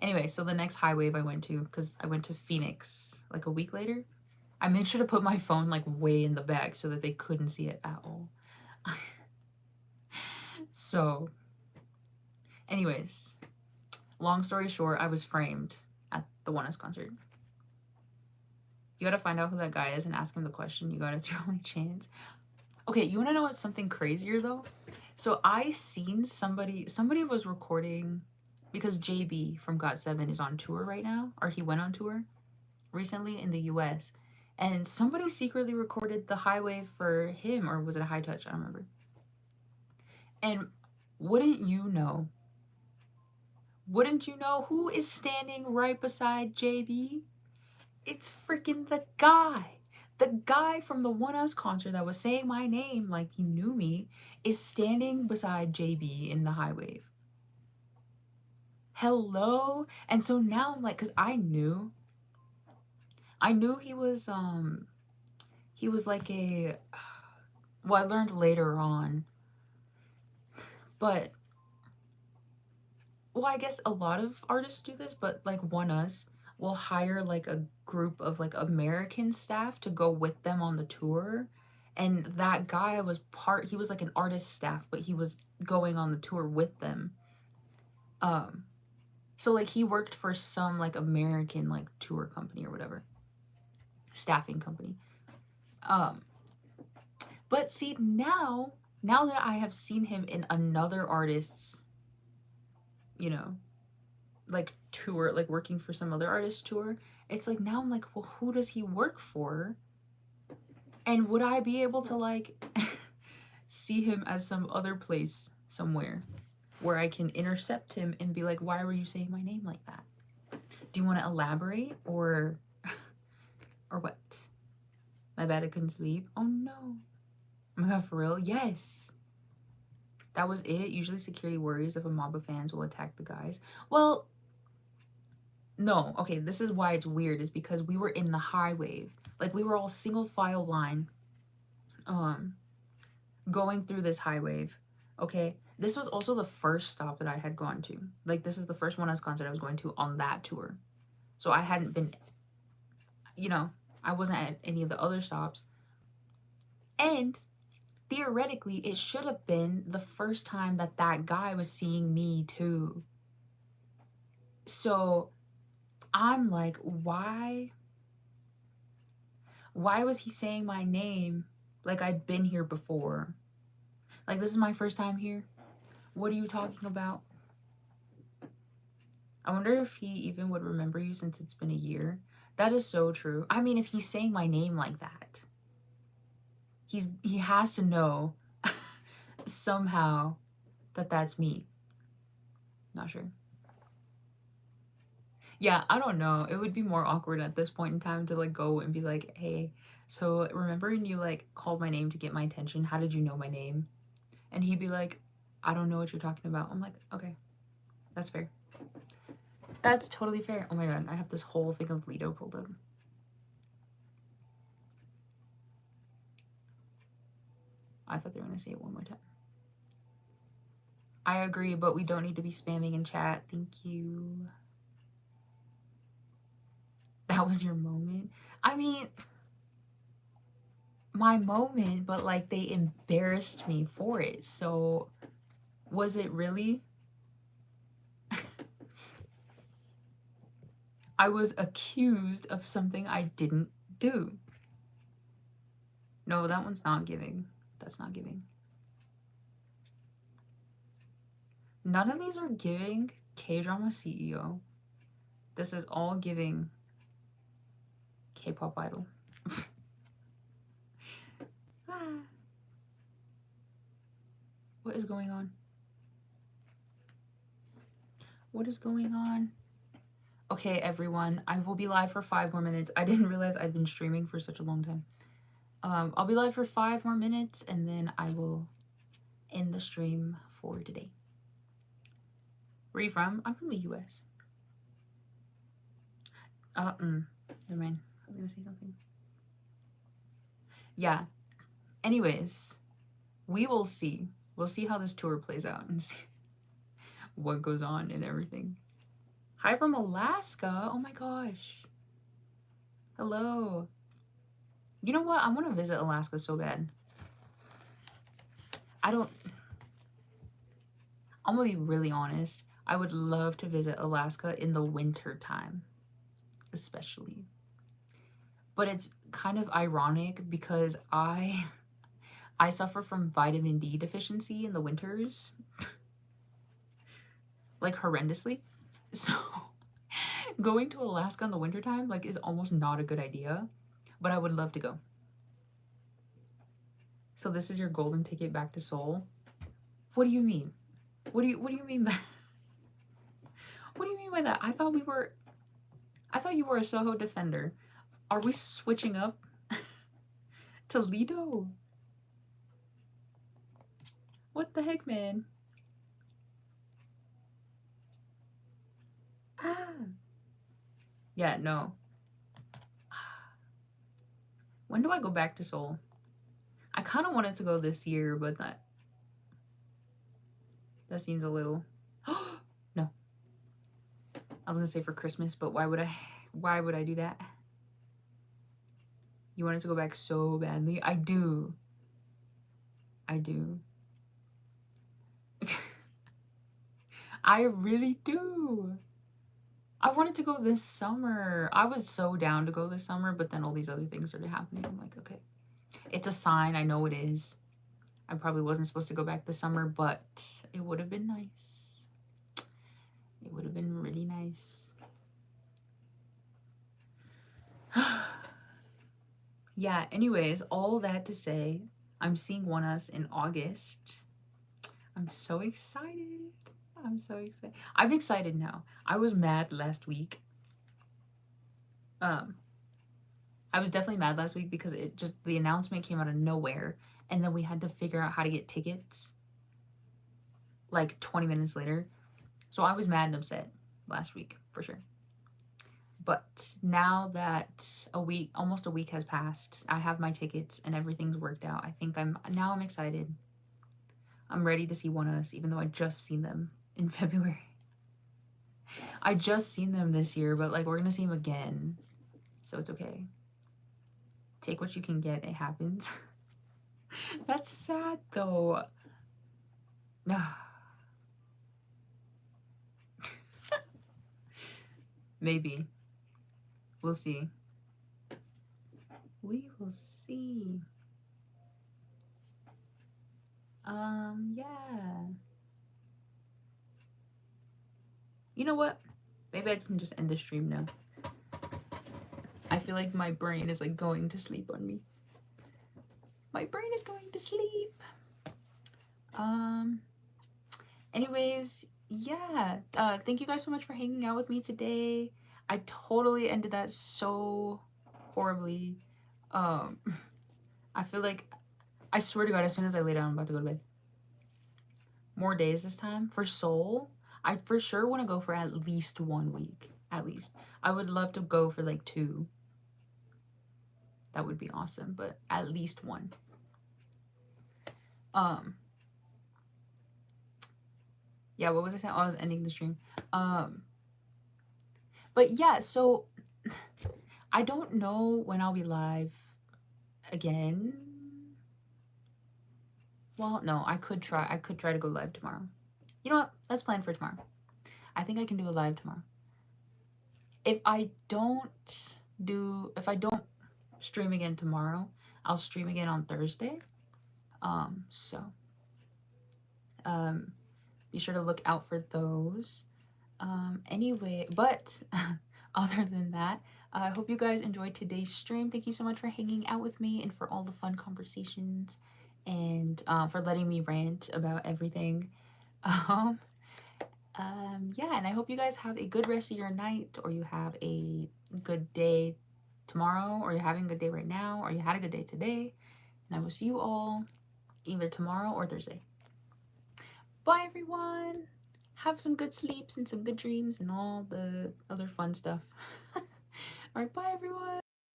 Anyway, so the next high wave I went to, because I went to Phoenix like a week later, I made sure to put my phone like way in the back so that they couldn't see it at all. So, anyways, long story short, I was framed at the oneus concert. You gotta find out who that guy is and ask him the question. You got it's your only chance. Okay, you wanna know what's something crazier though? So I seen somebody was recording, because JB from GOT7 is on tour right now, or he went on tour recently in the US. And somebody secretly recorded the high wave for him, or was it a high touch? I don't remember. And wouldn't you know who is standing right beside JB? It's freaking the guy. The guy from the oneus concert that was saying my name like he knew me is standing beside JB in the high wave. Hello? And so now I'm like, because I knew he was like a, well, I learned later on, but, well, I guess a lot of artists do this, but like oneus will hire like a group of like American staff to go with them on the tour. And that guy was he was like an artist staff, but he was going on the tour with them. So like he worked for some like American like tour company or whatever, staffing company. But see, now that I have seen him in another artist's, you know, like tour, like working for some other artist tour, it's like now I'm like, well, who does he work for? And would I be able to like see him as some other place somewhere where I can intercept him and be like, why were you saying my name like that? Do you want to elaborate, or or what? My bad, I couldn't sleep. Oh no. Oh my god, for real? Yes. That was it. Usually security worries if a mob of fans will attack the guys. Well, no. Okay, this is why it's weird, is because we were in the high wave. Like, we were all single file line going through this high wave. Okay? This was also the first stop that I had gone to. Like, this is the first OneUs concert I was going to on that tour. So I hadn't been, you know, I wasn't at any of the other stops. And theoretically, it should have been the first time that that guy was seeing me too. So I'm like, why was he saying my name like I'd been here before? Like, this is my first time here. What are you talking about? I wonder if he even would remember you since it's been a year. That is so true. I mean, if he's saying my name like that, he has to know somehow that that's me. Not sure. Yeah, I don't know. It would be more awkward at this point in time to like go and be like, hey, so remember when you like called my name to get my attention? How did you know my name? And he'd be like, I don't know what you're talking about. I'm like, okay, that's fair. That's totally fair. Oh my god, I have this whole thing of Lido pulled up. I thought they were gonna say it one more time. I agree, but we don't need to be spamming in chat. Thank you. That was your moment? I mean, my moment, but like they embarrassed me for it. So was it really? I was accused of something I didn't do. No, that one's not giving. That's not giving. None of these are giving K-drama CEO. This is all giving K-pop idol. What is going on? What is going on? Okay, everyone, I will be live for 5 more minutes. I didn't realize I'd been streaming for such a long time. I'll be live for 5 more minutes, and then I will end the stream for today. Where are you from? I'm from the US. Never mind. I was gonna say something. Yeah. Anyways, we will see. We'll see how this tour plays out and see what goes on and everything. Hi from Alaska. Oh my gosh. Hello. You know what? I want to visit Alaska so bad. I'm gonna be really honest. I would love to visit Alaska in the winter time, especially. But it's kind of ironic because I suffer from vitamin D deficiency in the winters, like horrendously. So going to Alaska in the wintertime like is almost not a good idea, but I would love to go. So this is your golden ticket back to Seoul. What do you mean? What do you mean by what do you mean by that? I thought you were a Soho defender. Are we switching up to Lido? What the heck, man? Ah. Yeah, no. When do I go back to Seoul? I kind of wanted to go this year, but that seems a little... No. I was gonna say for Christmas, but why would I do that? You wanted to go back so badly? I do. I really do. I wanted to go this summer. I was so down to go this summer, but then all these other things started happening. I'm like, okay. It's a sign. I know it is. I probably wasn't supposed to go back this summer, but it would have been nice. It would have been really nice. Yeah, anyways, all that to say, I'm seeing OneUs in August. I'm so excited. I'm so excited. I'm excited now. I was mad last week. I was definitely mad last week because the announcement came out of nowhere, and then we had to figure out how to get tickets like 20 minutes later. So I was mad and upset last week for sure. But now that almost a week has passed, I have my tickets and everything's worked out. I think I'm excited. I'm ready to see oneus, even though I just seen them in February. I just seen them this year, but like we're gonna see them again, so it's okay. Take what you can get. It happens. That's sad though. Maybe. We'll see. We will see. Yeah. You know what? Maybe I can just end the stream now. I feel like my brain is like going to sleep on me. My brain is going to sleep. Anyways, yeah. Thank you guys so much for hanging out with me today. I totally ended that so horribly. I feel like, I swear to God, as soon as I lay down, I'm about to go to bed. More days this time. For Seoul, I for sure want to go for at least 1 week. At least. I would love to go for like 2. That would be awesome, but at least 1. Yeah, what was I saying? Oh, I was ending the stream. But yeah, so I don't know when I'll be live again. Well, no, I could try to go live tomorrow. You know what? Let's plan for tomorrow. I think I can do a live tomorrow. If I don't stream again tomorrow, I'll stream again on Thursday. Be sure to look out for those. Anyway, but other than that, I hope you guys enjoyed today's stream. Thank you so much for hanging out with me and for all the fun conversations and for letting me rant about everything. Yeah, and I hope you guys have a good rest of your night, or you have a good day tomorrow, or you're having a good day right now, or you had a good day today. And I will see you all either tomorrow or Thursday. Bye, everyone. Have some good sleeps and some good dreams and all the other fun stuff. All right, bye, everyone.